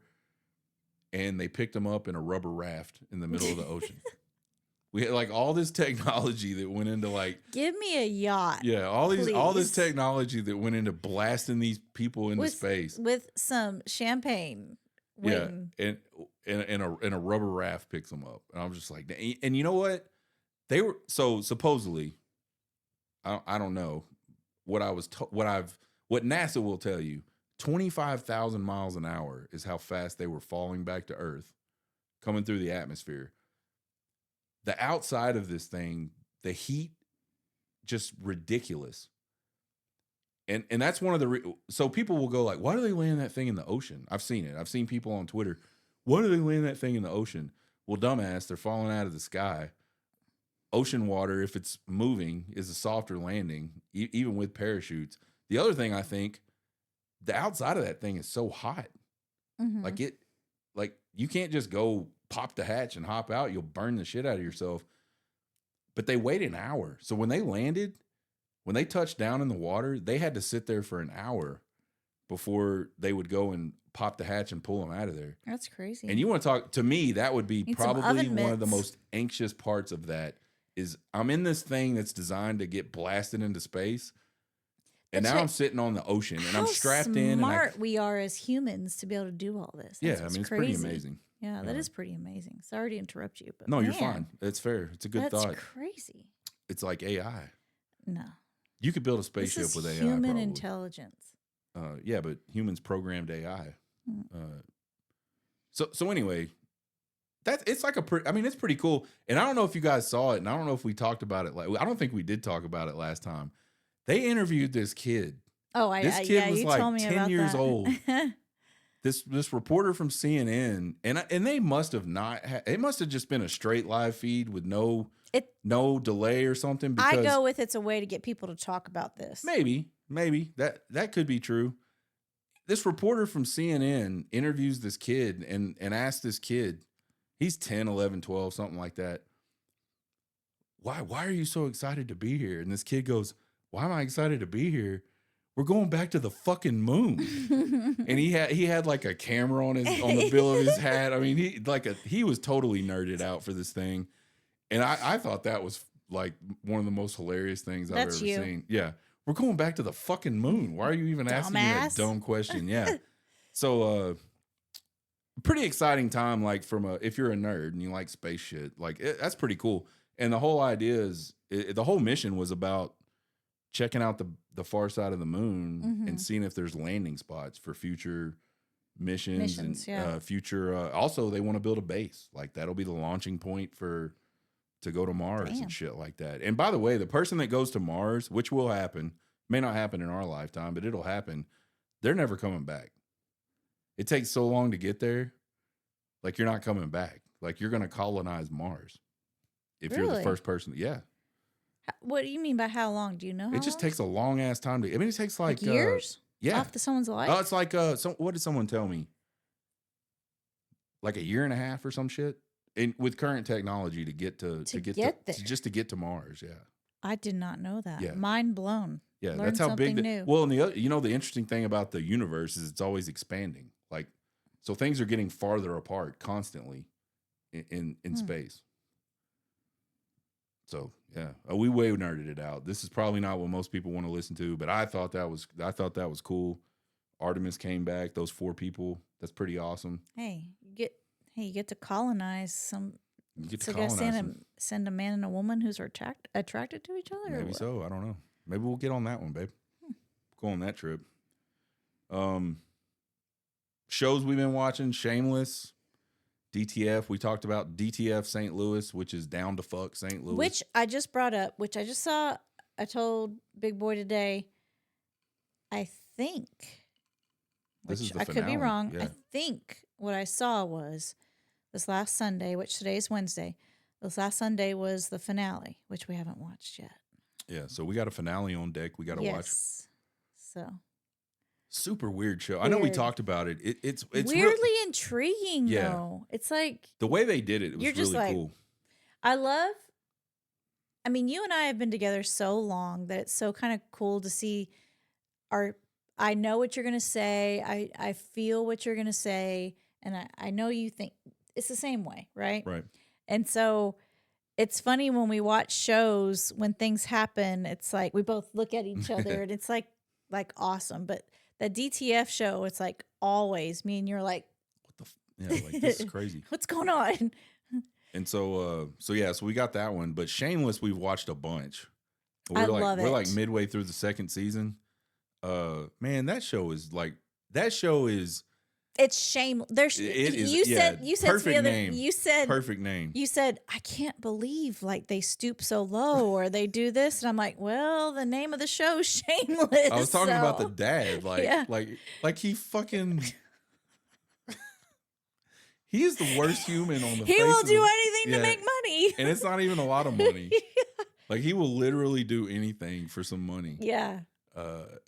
Speaker 1: And they picked them up in a rubber raft in the middle of the ocean. We had like all this technology that went into like
Speaker 2: give me a yacht.
Speaker 1: Yeah, all this
Speaker 2: please.
Speaker 1: technology that went into blasting these people into space
Speaker 2: with some champagne. Waiting.
Speaker 1: Yeah, and a rubber raft picks them up, and I was just like, and you know what? They were so supposedly. I don't know what I was what NASA will tell you. 25,000 miles an hour is how fast they were falling back to Earth, coming through the atmosphere. The outside of this thing, the heat, just ridiculous. And that's one of the so people will go like, why do they land that thing in the ocean? I've seen it. I've seen people on Twitter. Why do they land that thing in the ocean? Well, dumbass, they're falling out of the sky. Ocean water, if it's moving, is a softer landing, even with parachutes. The other thing I think, the outside of that thing is so hot.
Speaker 2: Mm-hmm.
Speaker 1: Like you can't just go pop the hatch and hop out. You'll burn the shit out of yourself. But they waited an hour. So when they landed, when they touched down in the water, they had to sit there for an hour before they would go and pop the hatch and pull them out of there.
Speaker 2: That's crazy.
Speaker 1: And you want to talk to me, that would be probably one of the
Speaker 2: mitts.
Speaker 1: most anxious parts of that is I'm in this thing that's designed to get blasted into space. And now I'm sitting on the ocean and I'm strapped in.
Speaker 2: How smart we are as humans to be able to do all this.
Speaker 1: That's it's pretty amazing.
Speaker 2: Yeah, that is pretty amazing. Sorry to interrupt you, but
Speaker 1: no, you're fine. It's fair. It's a good thought.
Speaker 2: That's crazy.
Speaker 1: It's like AI.
Speaker 2: No.
Speaker 1: You could build a spaceship with AI.
Speaker 2: Human
Speaker 1: probably.
Speaker 2: Intelligence.
Speaker 1: Yeah, but humans programmed AI. So anyway, it's like it's pretty cool. And I don't know if you guys saw it, and I don't know if we talked about it. I don't think we did talk about it last time. They interviewed this kid.
Speaker 2: Oh,
Speaker 1: this kid was
Speaker 2: you
Speaker 1: like
Speaker 2: told me
Speaker 1: 10
Speaker 2: about
Speaker 1: years
Speaker 2: that.
Speaker 1: old. this reporter from CNN, and they must have not. It must have just been a straight live feed with no delay or something.
Speaker 2: I
Speaker 1: Because
Speaker 2: go with it's a way to get people to talk about this.
Speaker 1: maybe that could be true. This reporter from CNN interviews this kid and asks this kid, he's 10, 11, 12, something like that. Why are you so excited to be here? And this kid goes, why am I excited to be here? We're going back to the fucking moon. And he had like a camera on the bill of his hat. I mean, he was totally nerded out for this thing. And I thought that was like one of the most hilarious things I've ever seen. Yeah. We're going back to the fucking moon. Why are you even asking me that dumb question? Yeah. So, pretty exciting time. Like if you're a nerd and you like space shit, like that's pretty cool. And the whole idea is the whole mission was about checking out the far side of the moon and seeing if there's landing spots for future missions and future. Also, they want to build a base. Like that'll be the launching point to go to Mars and shit like that. And by the way, the person that goes to Mars, which will happen, may not happen in our lifetime, but it'll happen. They're never coming back. It takes so long to get there. Like you're not coming back. Like you're going to colonize Mars. If you're the first person. Yeah.
Speaker 2: What do you mean by how long? Do you know how
Speaker 1: It just takes a long ass time to, I mean, it takes like
Speaker 2: years?
Speaker 1: Yeah.
Speaker 2: Off to someone's life?
Speaker 1: Oh, it's like, what did someone tell me? Like a year and a half or some shit? And with current technology to get there. Just to get to Mars, yeah.
Speaker 2: I did not know that.
Speaker 1: Yeah.
Speaker 2: Mind blown.
Speaker 1: Yeah,
Speaker 2: Learned
Speaker 1: that's how big.
Speaker 2: new.
Speaker 1: Well, and the interesting thing about the universe is it's always expanding. Like, so things are getting farther apart constantly in space. So yeah, we way nerded it out. This is probably not what most people want to listen to, but I thought that was cool. Artemis came back. Those 4 people. That's pretty awesome.
Speaker 2: Hey, you get to colonize some.
Speaker 1: You get
Speaker 2: so
Speaker 1: to colonize
Speaker 2: send a man and a woman who's attracted to each other.
Speaker 1: Maybe so. I don't know. Maybe we'll get on that one, babe. Go on that trip. Shows we've been watching: Shameless, DTF. We talked about DTF St. Louis, which is down to fuck St. Louis.
Speaker 2: Which I just brought up. Which I just saw. I told Big Boy today. I think.
Speaker 1: This is the
Speaker 2: I
Speaker 1: finale.
Speaker 2: could be wrong.
Speaker 1: Yeah.
Speaker 2: I think what I saw was this last Sunday, which today's Wednesday. This last Sunday was the finale, which we haven't watched yet.
Speaker 1: Yeah, so we got a finale on deck. We got to watch.
Speaker 2: So
Speaker 1: super weird show. I know we talked about it. It's
Speaker 2: weirdly intriguing. Yeah. Though it's like
Speaker 1: the way they did it. It was really cool.
Speaker 2: I mean, you and I have been together so long that it's so kind of cool to see I know what you're going to say. I feel what you're going to say. And I know you think it's the same way, right?
Speaker 1: Right.
Speaker 2: And so it's funny when we watch shows, when things happen, it's like we both look at each other and it's like awesome. But the DTF show, it's like always me and you're like,
Speaker 1: what the like this is crazy.
Speaker 2: What's going on?
Speaker 1: And so we got that one. But Shameless, we've watched a bunch.
Speaker 2: I love it.
Speaker 1: We're like midway through the 2nd season. Man, that show is
Speaker 2: it's shameless. You said
Speaker 1: perfect name.
Speaker 2: You said
Speaker 1: perfect name.
Speaker 2: You said I can't believe like they stoop so low or they do this, and I'm like, well, the name of the show is Shameless.
Speaker 1: I was talking about the dad, like he fucking. He is the worst human on the face.
Speaker 2: He will do anything to make money,
Speaker 1: and it's not even a lot of money. Yeah. Like he will literally do anything for some money.
Speaker 2: Yeah.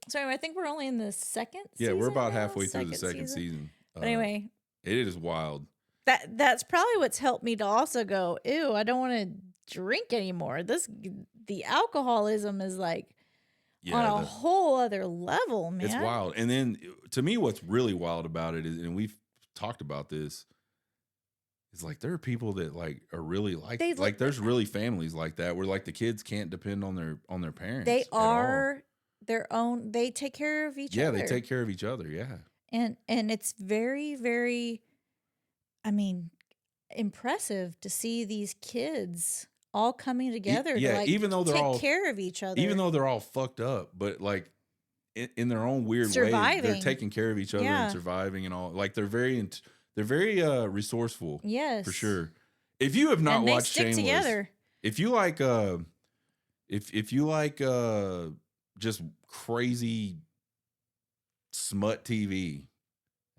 Speaker 2: So anyway, I think we're only in the 2nd season.
Speaker 1: Yeah, we're about halfway through the second season.
Speaker 2: But anyway,
Speaker 1: it is wild.
Speaker 2: That's probably what's helped me to also go, ew, I don't want to drink anymore. The alcoholism is like on a whole other level, man.
Speaker 1: It's wild. And then to me, what's really wild about it is, and we've talked about this, is like there are people that like are really like there's really families like that where like the kids can't depend on their parents.
Speaker 2: They are their own. They take care of each other.
Speaker 1: Yeah, they take care of each other. Yeah. And
Speaker 2: it's very, very, I mean, impressive to see these kids all coming together to like
Speaker 1: even though they're
Speaker 2: take care of each other.
Speaker 1: Even though they're all fucked up, but like in their own weird way, they're taking care of each other and surviving and all. Like they're very resourceful.
Speaker 2: Yes.
Speaker 1: For sure. If you have not watched
Speaker 2: Shameless,
Speaker 1: together. If you like if you like just crazy smut TV,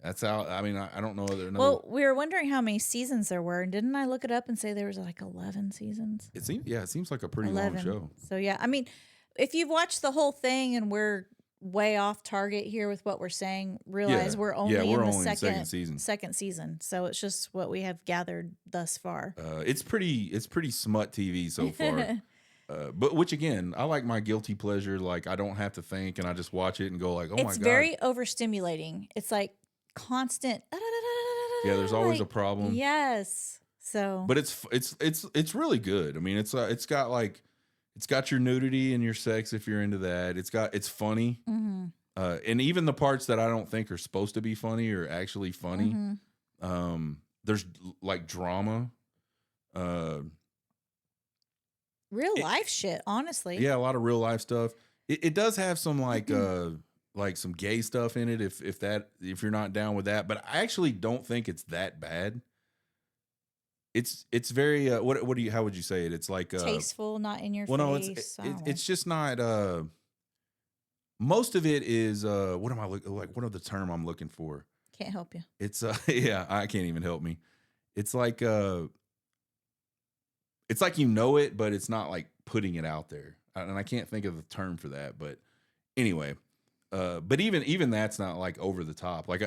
Speaker 1: That's how. I mean, I don't know whether another.
Speaker 2: Well, we were wondering how many seasons there were, and didn't I look it up and say there was like 11 seasons?
Speaker 1: It seems like a pretty long
Speaker 2: 11.
Speaker 1: show.
Speaker 2: So yeah, I mean, if you've watched the whole thing and we're way off target here with what we're saying, realize we're only in the second
Speaker 1: season.
Speaker 2: Second season. So it's just what we have gathered thus far.
Speaker 1: It's pretty smut TV so far. But which again, I like my guilty pleasure. Like I don't have to think, and I just watch it and go like, "Oh my god!"
Speaker 2: It's very overstimulating. It's like constant.
Speaker 1: Yeah, there's always
Speaker 2: like,
Speaker 1: a problem.
Speaker 2: Yes. So,
Speaker 1: But it's really good. I mean, it's got your nudity and your sex if you're into that. It's funny, and even the parts that I don't think are supposed to be funny are actually funny. There's like drama.
Speaker 2: Real life shit, honestly.
Speaker 1: Yeah, a lot of real life stuff. It does have some like some gay stuff in it if you're not down with that, but I actually don't think it's that bad. It's very how would you say it? It's like
Speaker 2: tasteful, not in your
Speaker 1: well, no,
Speaker 2: face.
Speaker 1: it's just not most of it is what am I what are the term I'm looking for?
Speaker 2: Can't help you.
Speaker 1: It's yeah, I can't even help me. It's like you know it, but it's not like putting it out there. And I can't think of the term for that, but anyway, but even that's not like over the top. Like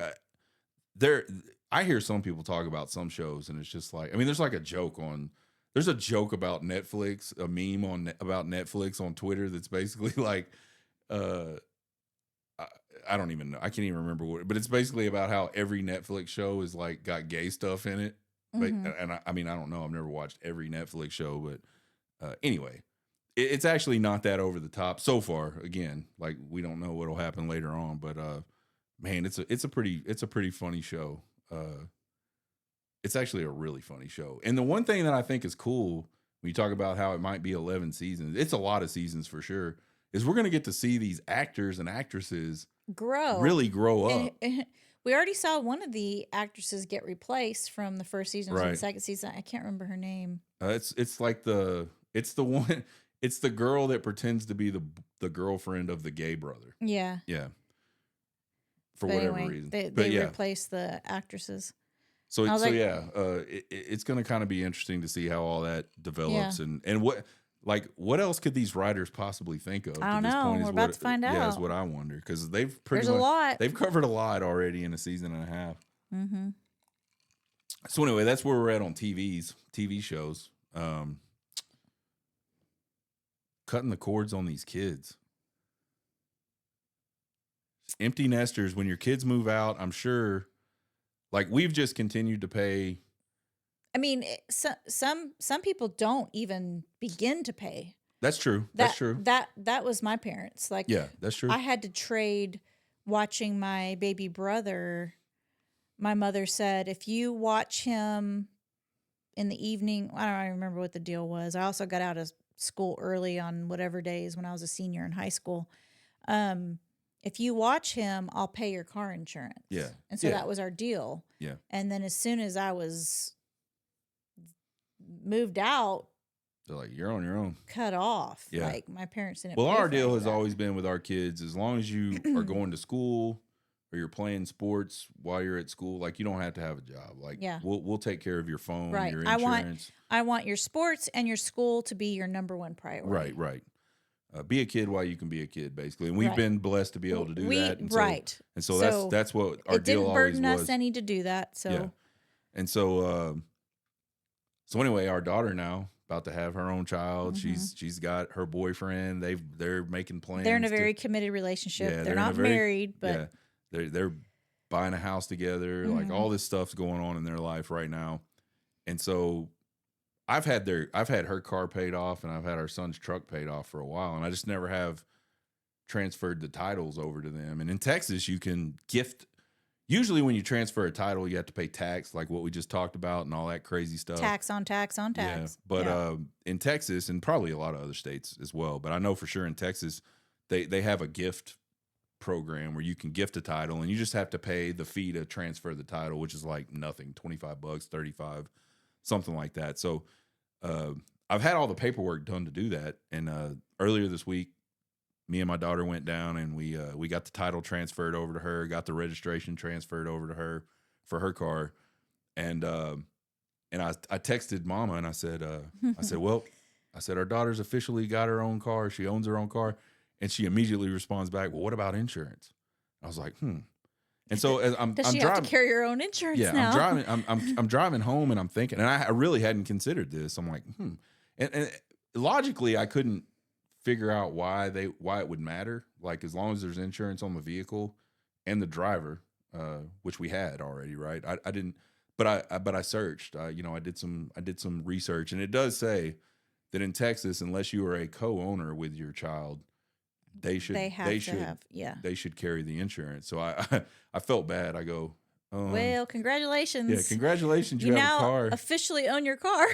Speaker 1: I hear some people talk about some shows and it's just like, I mean, there's a joke about Netflix, a meme about Netflix on Twitter that's basically like, I don't even know. I can't even remember but it's basically about how every Netflix show is like got gay stuff in it. But, and I mean, I don't know. I've never watched every Netflix show, but anyway, it's actually not that over the top so far. Again, like we don't know what'll happen later on, but man, it's a pretty funny show. It's actually a really funny show. And the one thing that I think is cool when you talk about how it might be 11 seasons, it's a lot of seasons for sure, is we're going to get to see these actors and actresses really grow up.
Speaker 2: We already saw one of the actresses get replaced from the first season to the second season. I can't remember her name.
Speaker 1: It's like it's the girl that pretends to be the girlfriend of the gay brother.
Speaker 2: Yeah.
Speaker 1: Yeah. For whatever reason.
Speaker 2: They replaced the actresses.
Speaker 1: So it's going to kind of be interesting to see how all that develops and what else could these writers possibly think of?
Speaker 2: I don't know. We're about to find out.
Speaker 1: Yeah, is what I wonder because they've covered a lot already in a season and a half.
Speaker 2: Mm-hmm.
Speaker 1: So anyway, that's where we're at on TV shows. Cutting the cords on these kids. Empty nesters. When your kids move out, I'm sure. Like we've just continued to pay.
Speaker 2: I mean, some people don't even begin to pay.
Speaker 1: That's true. That's true.
Speaker 2: That was my parents. Like,
Speaker 1: yeah, that's true.
Speaker 2: I had to trade watching my baby brother. My mother said, if you watch him in the evening, I don't remember what the deal was. I also got out of school early on whatever days when I was a senior in high school. If you watch him, I'll pay your car insurance.
Speaker 1: Yeah.
Speaker 2: And so that was our deal.
Speaker 1: Yeah.
Speaker 2: And then as soon as I was moved out,
Speaker 1: they're like, you're on your own.
Speaker 2: Cut off.
Speaker 1: Yeah.
Speaker 2: Like my parents didn't.
Speaker 1: Well, our deal has always been with our kids, as long as you are going to school or you're playing sports while you're at school, like you don't have to have a job. Like we'll take care of your phone, your insurance.
Speaker 2: I want your sports and your school to be your number one priority.
Speaker 1: Right. Be a kid while you can be a kid, basically. And we've been blessed to be able to do that. And so that's what our deal always was. It didn't burden
Speaker 2: us any to do that. So
Speaker 1: yeah. And so anyway, our daughter now about to have her own child. She's got her boyfriend. They're making plans.
Speaker 2: They're in a very committed relationship.
Speaker 1: Yeah,
Speaker 2: they're not married, but
Speaker 1: they're buying a house together. Like all this stuff's going on in their life right now. And so I've had her car paid off and I've had our son's truck paid off for a while, and I just never have transferred the titles over to them. And in Texas, you can gift. Usually when you transfer a title, you have to pay tax, like what we just talked about and all that crazy stuff.
Speaker 2: Tax on tax on tax.
Speaker 1: Yeah. But in Texas, and probably a lot of other states as well, but I know for sure in Texas, they have a gift program where you can gift a title and you just have to pay the fee to transfer the title, which is like nothing, $25, $35, something like that. So I've had all the paperwork done to do that. And earlier this week, me and my daughter went down and we got the title transferred over to her, got the registration transferred over to her for her car, and I texted Mama and I said, well, I said our daughter's officially got her own car. She owns her own car, and she immediately responds back, well, what about insurance? I was like, And so as I'm
Speaker 2: Does she
Speaker 1: driving,
Speaker 2: have to carry her own insurance now?
Speaker 1: I'm driving home and I'm thinking, and I really hadn't considered this. I'm like, and logically I couldn't figure out why it would matter. Like as long as there's insurance on the vehicle and the driver, which we had already, right? I didn't, but I searched. I did some research, and it does say that in Texas, unless you are a co-owner with your child, they should carry the insurance. So I felt bad. I go,
Speaker 2: well, congratulations.
Speaker 1: Yeah, congratulations.
Speaker 2: You
Speaker 1: have
Speaker 2: now
Speaker 1: a car.
Speaker 2: officially own your car.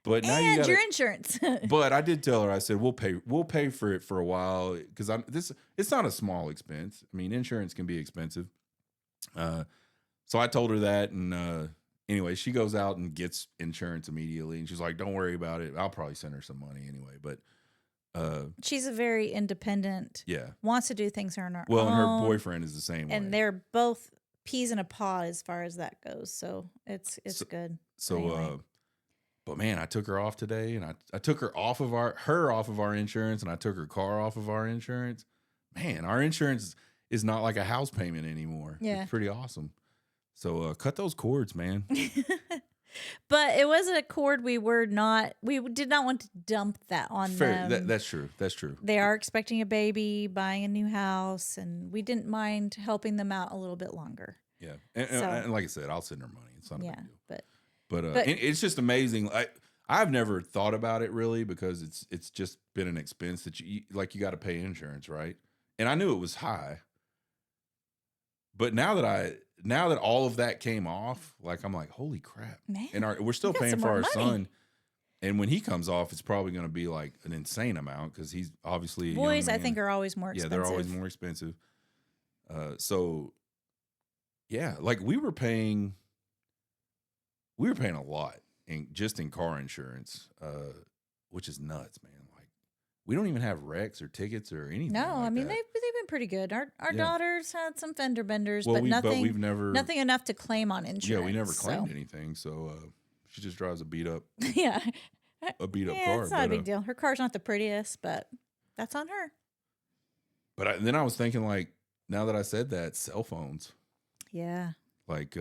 Speaker 1: But now
Speaker 2: and your insurance.
Speaker 1: But I did tell her, I said, we'll pay for it for a while, because it's not a small expense. I mean, insurance can be expensive. So I told her that, and anyway, she goes out and gets insurance immediately, and she's like, don't worry about it. I'll probably send her some money anyway. But
Speaker 2: she's a very independent.
Speaker 1: Yeah.
Speaker 2: Wants to do things on her own.
Speaker 1: Well, and her boyfriend is the same way.
Speaker 2: And they're both peas in a pod as far as that goes. So it's good.
Speaker 1: So
Speaker 2: anyway.
Speaker 1: But man, I took her off today, and I took her off of our insurance, and I took her car off of our insurance. Man, our insurance is not like a house payment anymore.
Speaker 2: Yeah.
Speaker 1: It's pretty awesome. So cut those cords, man.
Speaker 2: But it was a cord we did not want to dump that on them.
Speaker 1: That's true. That's true.
Speaker 2: They are expecting a baby, buying a new house, and we didn't mind helping them out a little bit longer.
Speaker 1: Yeah. And like I said, I'll send her money. It's not a big deal. But it's just amazing. I've never thought about it really, because it's just been an expense that you got to pay insurance, right? And I knew it was high. But now that all of that came off, like I'm like, holy crap.
Speaker 2: Man,
Speaker 1: and we're still paying for our son. And when he comes off, it's probably going to be like an insane amount, because he's obviously a
Speaker 2: boys,
Speaker 1: young man.
Speaker 2: I think, are always more expensive.
Speaker 1: Yeah, they're always more expensive. So yeah, like we were paying a lot just in car insurance, which is nuts, man. Like we don't even have wrecks or tickets or anything.
Speaker 2: No,
Speaker 1: like
Speaker 2: I mean
Speaker 1: that.
Speaker 2: they've been pretty good. Our daughters had some fender benders,
Speaker 1: Well,
Speaker 2: but nothing enough to claim on insurance.
Speaker 1: Yeah, we never claimed anything. So she just drives a beat up
Speaker 2: yeah.
Speaker 1: car.
Speaker 2: It's not a big deal. Her car's not the prettiest, but that's on her.
Speaker 1: But then I was thinking, like, now that I said that, cell phones.
Speaker 2: Yeah.
Speaker 1: Like,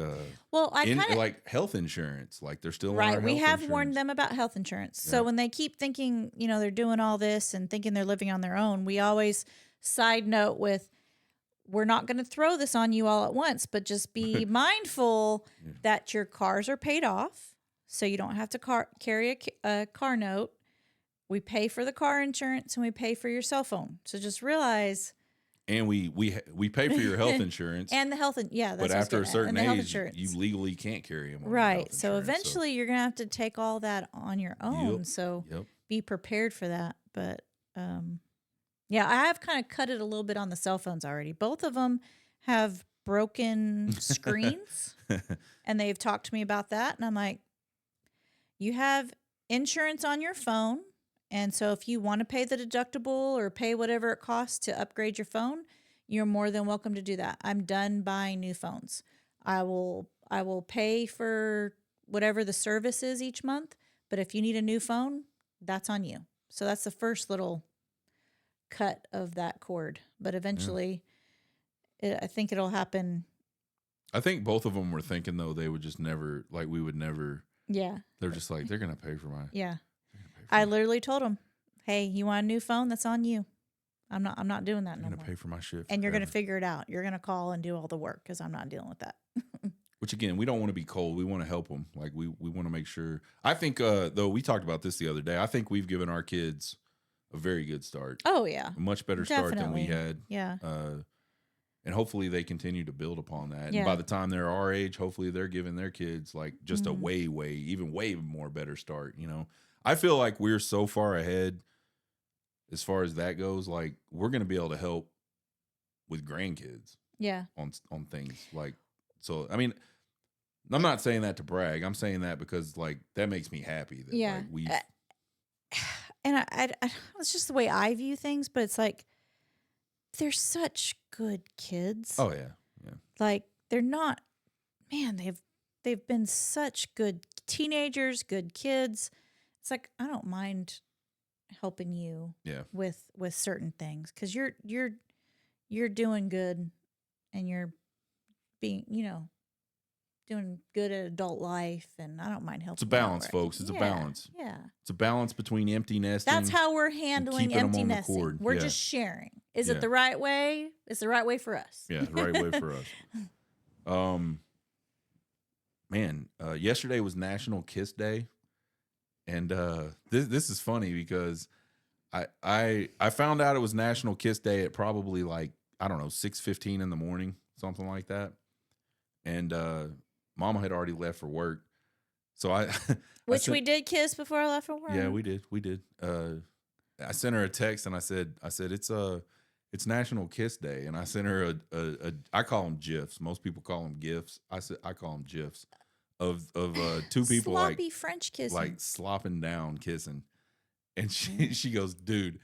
Speaker 2: well,
Speaker 1: like health insurance, like they're still
Speaker 2: right.
Speaker 1: On
Speaker 2: We have
Speaker 1: insurance.
Speaker 2: warned them about health insurance.
Speaker 1: Yeah.
Speaker 2: So when they keep thinking, they're doing all this and thinking they're living on their own, we always side note with, we're not going to throw this on you all at once, but just be mindful that your cars are paid off, so you don't have to carry a car note. We pay for the car insurance and we pay for your cell phone. So just realize.
Speaker 1: And we pay for your health insurance
Speaker 2: and the health, that's
Speaker 1: but after a certain age, you legally can't carry them.
Speaker 2: Right. So eventually, you're gonna have to take all that on your own. So be prepared for that. But I have kind of cut it a little bit on the cell phones already. Both of them have broken screens, and they've talked to me about that. And I'm like, you have insurance on your phone. And so if you want to pay the deductible or pay whatever it costs to upgrade your phone, you're more than welcome to do that. I'm done buying new phones. I will pay for whatever the service is each month, but if you need a new phone, that's on you. So that's the first little cut of that cord. But eventually, I think it'll happen.
Speaker 1: I think both of them were thinking, though, they would just never, like, we would never.
Speaker 2: Yeah.
Speaker 1: They're just like, they're going to pay for my.
Speaker 2: Yeah. I literally told him, hey, you want a new phone? That's on you. I'm not doing that no more.
Speaker 1: You're going to pay for my shit.
Speaker 2: And you're going to figure it out. You're going to call and do all the work, because I'm not dealing with that.
Speaker 1: Which, again, we don't want to be cold. We want to help them. Like, we want to make sure. I think, though, we talked about this the other day. I think we've given our kids a very good start.
Speaker 2: Oh, yeah.
Speaker 1: A much better start than we had.
Speaker 2: Yeah.
Speaker 1: And hopefully they continue to build upon that.
Speaker 2: Yeah.
Speaker 1: And by the time they're our age, hopefully they're giving their kids, like, just a way more better start, I feel like we're so far ahead as far as that goes. Like, we're going to be able to help with grandkids.
Speaker 2: Yeah.
Speaker 1: On things like, so, I mean, I'm not saying that to brag. I'm saying that because, like, that makes me happy. That,
Speaker 2: yeah.
Speaker 1: Like, we
Speaker 2: and I it's just the way I view things, but it's like, they're such good kids.
Speaker 1: Oh yeah, yeah.
Speaker 2: Like they're not, man, they've been such good teenagers, good kids. It's like I don't mind helping you
Speaker 1: Yeah.
Speaker 2: with certain things cuz you're doing good and you're being, doing good at adult life, and I don't mind helping.
Speaker 1: It's a
Speaker 2: you out
Speaker 1: balance,
Speaker 2: where I
Speaker 1: folks.
Speaker 2: can.
Speaker 1: It's a
Speaker 2: Yeah,
Speaker 1: balance.
Speaker 2: Yeah.
Speaker 1: It's a balance between empty nesting.
Speaker 2: That's how we're handling
Speaker 1: keeping 'em
Speaker 2: empty
Speaker 1: on the
Speaker 2: nesting.
Speaker 1: cord.
Speaker 2: We're
Speaker 1: Yeah.
Speaker 2: just sharing. Is
Speaker 1: Yeah.
Speaker 2: it the right way? It's the right way for us.
Speaker 1: Yeah, the right way for us. Man, yesterday was National Kiss Day, and this is funny because I found out it was National Kiss Day at probably like, I don't know, 6:15 in the morning, something like that, and Mama had already left for work, so
Speaker 2: Which we did kiss before I left for work.
Speaker 1: Yeah, we did. I sent her a text and I said it's National Kiss Day, and I sent her a I call them GIFs. Most people call them GIFs. I call them GIFs of two people
Speaker 2: sloppy French kissing,
Speaker 1: like slopping down kissing, and she goes, dude,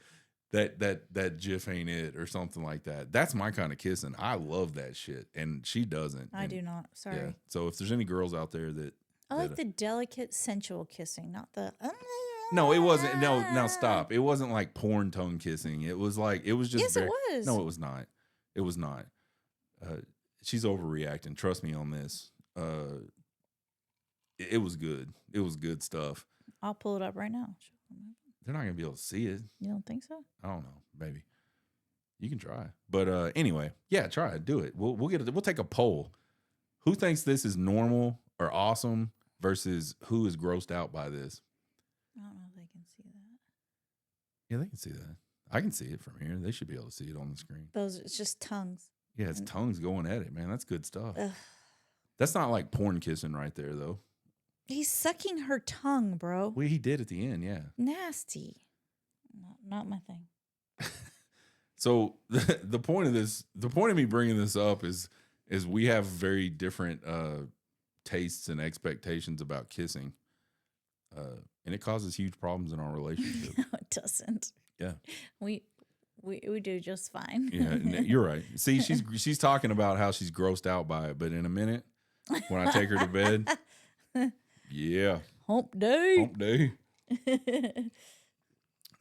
Speaker 1: that GIF ain't it, or something like that. That's my kind of kissing. I love that shit, and she doesn't.
Speaker 2: I do not. Sorry.
Speaker 1: Yeah. So if there's any girls out there that
Speaker 2: I like the delicate, sensual kissing, not the.
Speaker 1: No, it wasn't. No, stop. It wasn't like porn tongue kissing. It was like, it was just.
Speaker 2: Yes, it was.
Speaker 1: No, it was not. It was not. She's overreacting. Trust me on this. It was good. It was good stuff.
Speaker 2: I'll pull it up right now.
Speaker 1: They're not gonna be able to see it.
Speaker 2: You don't think so?
Speaker 1: I don't know. Maybe you can try. But anyway, yeah, try it. Do it. We'll get it. We'll take a poll. Who thinks this is normal or awesome versus who is grossed out by this?
Speaker 2: I don't know if they can see that.
Speaker 1: Yeah, they can see that. I can see it from here. They should be able to see it on the screen.
Speaker 2: It's just tongues.
Speaker 1: Yeah, it's tongues going at it, man. That's good stuff.
Speaker 2: Ugh.
Speaker 1: That's not like porn kissing right there, though.
Speaker 2: He's sucking her tongue, bro.
Speaker 1: Well, he did at the end, yeah.
Speaker 2: Nasty. Not my thing.
Speaker 1: So the point of me bringing this up is we have very different tastes and expectations about kissing, and it causes huge problems in our relationship.
Speaker 2: No, it doesn't.
Speaker 1: Yeah,
Speaker 2: we do just fine.
Speaker 1: Yeah, you're right. See, she's talking about how she's grossed out by it, but in a minute, when I take her to bed, yeah, Humpday.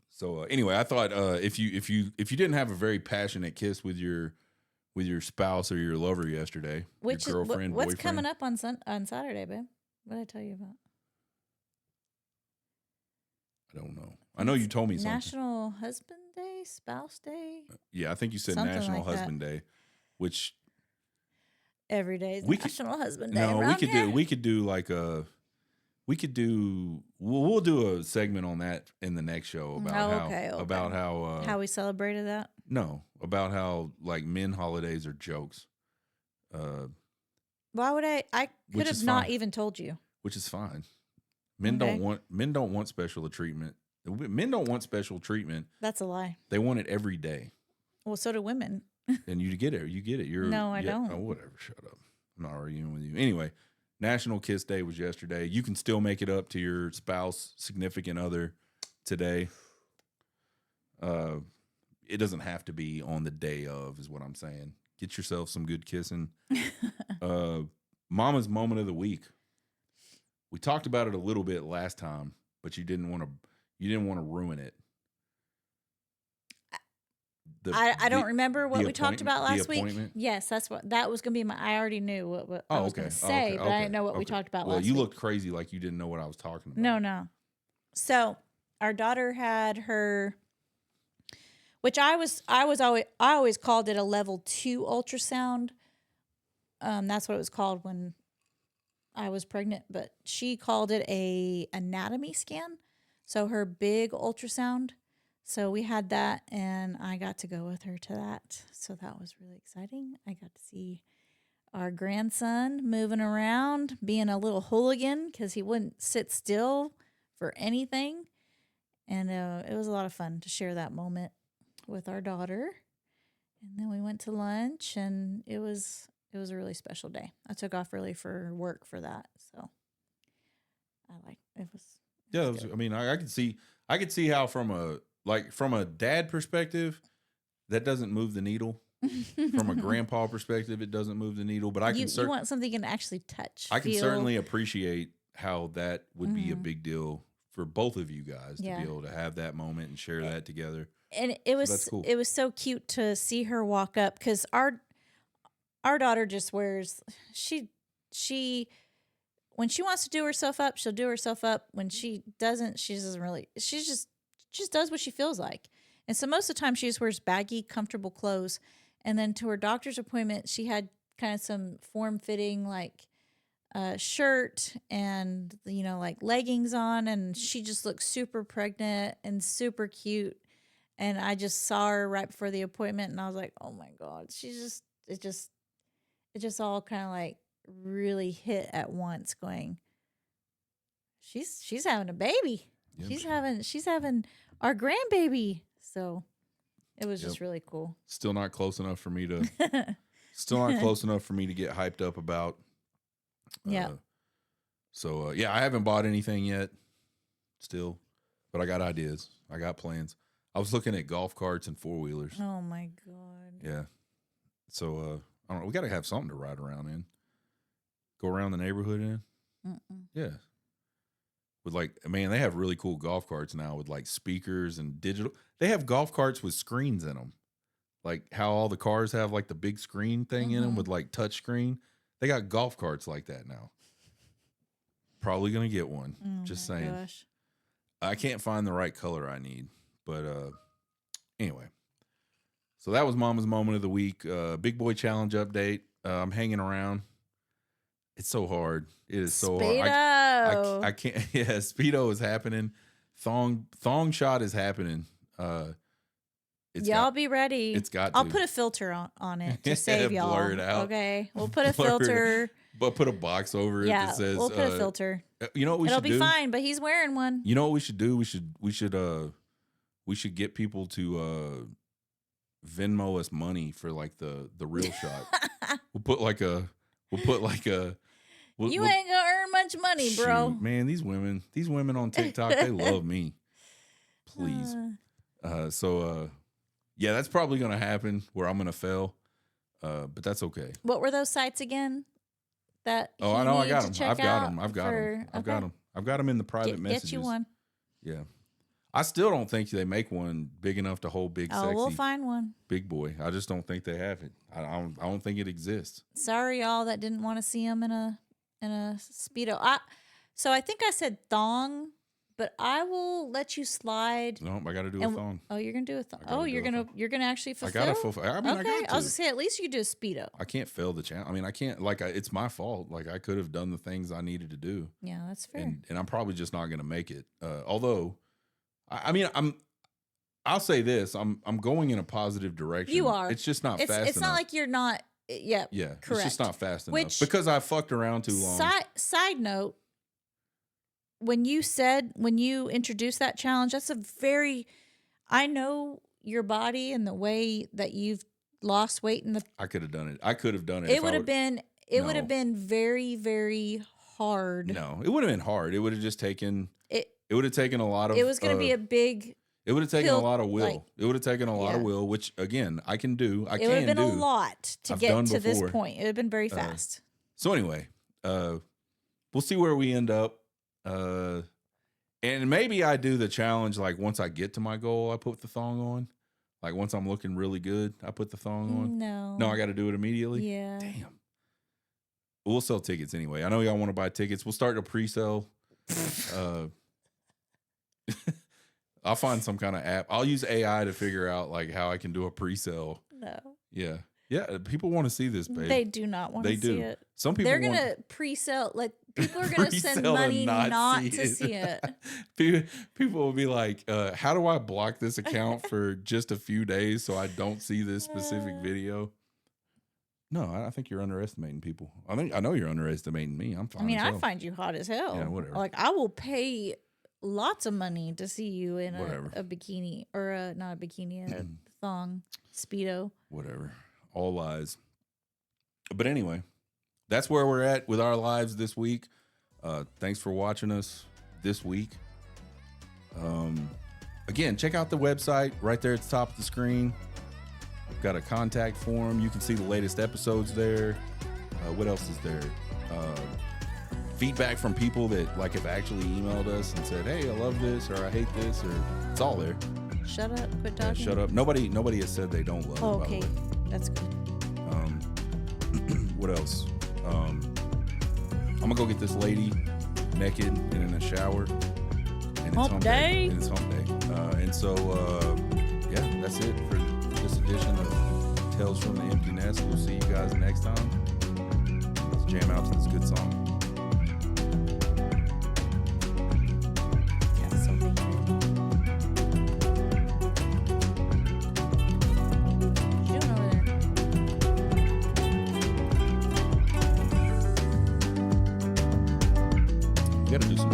Speaker 1: So anyway, I thought if you didn't have a very passionate kiss with your spouse or your lover yesterday,
Speaker 2: which
Speaker 1: your girlfriend,
Speaker 2: what's
Speaker 1: boyfriend,
Speaker 2: coming up on Saturday, babe? What did I tell you about?
Speaker 1: I don't know. I know you told me something.
Speaker 2: National Husband Day, Spouse Day.
Speaker 1: Yeah, I think you said
Speaker 2: Something
Speaker 1: National
Speaker 2: like
Speaker 1: Husband Day, which
Speaker 2: every day is National Husband Day.
Speaker 1: No,
Speaker 2: we could
Speaker 1: do we'll do a segment on that in the next show about
Speaker 2: how we celebrated that.
Speaker 1: No, about how like men holidays are jokes.
Speaker 2: Why would I could have not even told you.
Speaker 1: Which is fine. Men don't want special treatment. Men don't want special treatment.
Speaker 2: That's a lie.
Speaker 1: They want it every day.
Speaker 2: Well, so do women.
Speaker 1: And you get it.
Speaker 2: No, I don't.
Speaker 1: Oh, whatever. Shut up. I'm not arguing with you. Anyway, National Kiss Day was yesterday. You can still make it up to your spouse, significant other today. It doesn't have to be on the day of, is what I'm saying. Get yourself some good kissing. Mama's moment of the week. We talked about it a little bit last time, but you didn't want to ruin it.
Speaker 2: I don't remember what we talked about last week. Yes, that was going to be I already knew what I was going to say, but I didn't know what we talked about last week.
Speaker 1: Well, you looked crazy like you didn't know what I was talking about.
Speaker 2: No. So our daughter had her, which I always called it a level 2 ultrasound. That's what it was called when I was pregnant, but she called it a anatomy scan. So her big ultrasound. So we had that, and I got to go with her to that. So that was really exciting. I got to see our grandson moving around, being a little hooligan because he wouldn't sit still for anything. And it was a lot of fun to share that moment with our daughter. And then we went to lunch, and it was a really special day. I took off early for work for that. So it was.
Speaker 1: Yeah, I mean, I could see how from a dad perspective, that doesn't move the needle. From a grandpa perspective, it doesn't move the needle. But I can
Speaker 2: you want something you can actually touch.
Speaker 1: I can
Speaker 2: feel.
Speaker 1: certainly appreciate how that would be a big deal for both of you guys to be able to have that moment and share that together.
Speaker 2: And it was
Speaker 1: that's cool.
Speaker 2: It was so cute to see her walk up, because our daughter just wears she when she wants to do herself up, she'll do herself up. When she doesn't really. She just does what she feels like. And so most of the time she just wears baggy, comfortable clothes. And then to her doctor's appointment, she had kind of some form-fitting like shirt and like leggings on, and she just looked super pregnant and super cute. And I just saw her right before the appointment, and I was like, oh my God, it just all kind of like really hit at once, going, she's having a baby. Yep. She's having our grandbaby. So it was just really cool.
Speaker 1: Still not close enough for me to get hyped up about.
Speaker 2: Yeah.
Speaker 1: So I haven't bought anything yet still, but I got ideas. I got plans. I was looking at golf carts and 4-wheelers.
Speaker 2: Oh my God.
Speaker 1: Yeah. So I don't know. We got to have something to ride around in. Go around the neighborhood in. Yeah. With they have really cool golf carts now with like speakers and digital. They have golf carts with screens in them. Like how all the cars have like the big screen thing in them with like touch screen. They got golf carts like that now. Probably going to get one. Just saying. Gosh. I can't find the right color I need. But anyway. So that was Mama's Moment of the Week. Big Boy Challenge update. I'm hanging around. It's so hard. It is so hard. I can't. Yeah, Speedo is happening. Thong shot is happening.
Speaker 2: Y'all be ready.
Speaker 1: It's got.
Speaker 2: I'll put a filter on it to save y'all.
Speaker 1: Blur it out.
Speaker 2: Okay, we'll put a filter.
Speaker 1: But put a box over it that says.
Speaker 2: We'll put a filter.
Speaker 1: You know what we should do?
Speaker 2: It'll be fine. But he's wearing one.
Speaker 1: You know what we should do? We should get people to Venmo us money for like the real shot. We'll You
Speaker 2: ain't gonna earn much money, bro.
Speaker 1: Shoot, man, these women on TikTok, they love me. Please. Yeah, that's probably gonna happen where I'm gonna fail. But that's okay.
Speaker 2: What were those sites again? I know
Speaker 1: I got them. I've got them in the private messages.
Speaker 2: Get you one.
Speaker 1: Yeah. I still don't think they make one big enough to hold big, sexy.
Speaker 2: We'll find one.
Speaker 1: Big boy. I just don't think they have it. I don't think it exists.
Speaker 2: Sorry, y'all that didn't want to see him in a Speedo. So I think I said thong, but I will let you slide.
Speaker 1: No, I got to do a thong.
Speaker 2: Oh, you're gonna do a thong. Oh, you're gonna actually fulfill.
Speaker 1: I got to fulfill. I mean,
Speaker 2: okay.
Speaker 1: I got to.
Speaker 2: I was gonna say at least you do a Speedo.
Speaker 1: I can't fail the challenge. I mean, I can't. It's my fault. Like I could have done the things I needed to do.
Speaker 2: Yeah, that's fair.
Speaker 1: And I'm probably just not gonna make it. Although. I mean, I'll say this. I'm going in a positive direction.
Speaker 2: You are.
Speaker 1: It's just not fast enough.
Speaker 2: It's not like you're not. Yeah.
Speaker 1: Yeah.
Speaker 2: Correct.
Speaker 1: It's just not fast enough because I fucked around too long.
Speaker 2: Side note. When you introduced that challenge, I know your body and the way that you've lost weight
Speaker 1: I could have done it. I could have done it.
Speaker 2: It would have been. It would have been very, very hard.
Speaker 1: No, it would have been hard. It would have just taken. It would have taken a lot of.
Speaker 2: It was going to be a big.
Speaker 1: It would have taken a lot of will. It would have taken a lot of will, which again I can do. It would
Speaker 2: have been a lot to get to this point. It would have been very fast.
Speaker 1: So anyway, we'll see where we end up. And maybe I do the challenge like once I get to my goal, I put the thong on. Like once I'm looking really good, I put the thong on. No, I got to do it immediately.
Speaker 2: Yeah.
Speaker 1: Damn. We'll sell tickets anyway. I know y'all want to buy tickets. We'll start a pre-sale. I'll find some kind of app. I'll use AI to figure out like how I can do a pre-sale.
Speaker 2: No.
Speaker 1: Yeah. Yeah. People want to see this, babe.
Speaker 2: They do not want to see it.
Speaker 1: Some people
Speaker 2: they're going to pre-sell. Like people are going to send money not to see it.
Speaker 1: People will be like, how do I block this account for just a few days so I don't see this specific video? No, I think you're underestimating people. I know you're underestimating me. I'm fine.
Speaker 2: I find you hot as hell.
Speaker 1: Yeah, whatever.
Speaker 2: Like I will pay lots of money to see you in a bikini or not a bikini, a thong, Speedo.
Speaker 1: Whatever. All lies. But anyway, that's where we're at with our lives this week. Thanks for watching us this week. Again, check out the website right there at the top of the screen. Got a contact form. You can see the latest episodes there. What else is there? Feedback from people that like have actually emailed us and said, "Hey, I love this," or "I hate this," or it's all there.
Speaker 2: Shut up. Quit talking.
Speaker 1: Shut up. Nobody has said they don't love it.
Speaker 2: Okay.
Speaker 1: By the way.
Speaker 2: That's good.
Speaker 1: What else? I'm gonna go get this lady naked and in a shower. And it's
Speaker 2: Hump day.
Speaker 1: And it's hump day. And so, yeah, that's it for this edition of Tales from the Empty Nest. We'll see you guys next time. Let's jam out to this good song.
Speaker 2: That's so big. What you doing over there?
Speaker 1: We gotta do some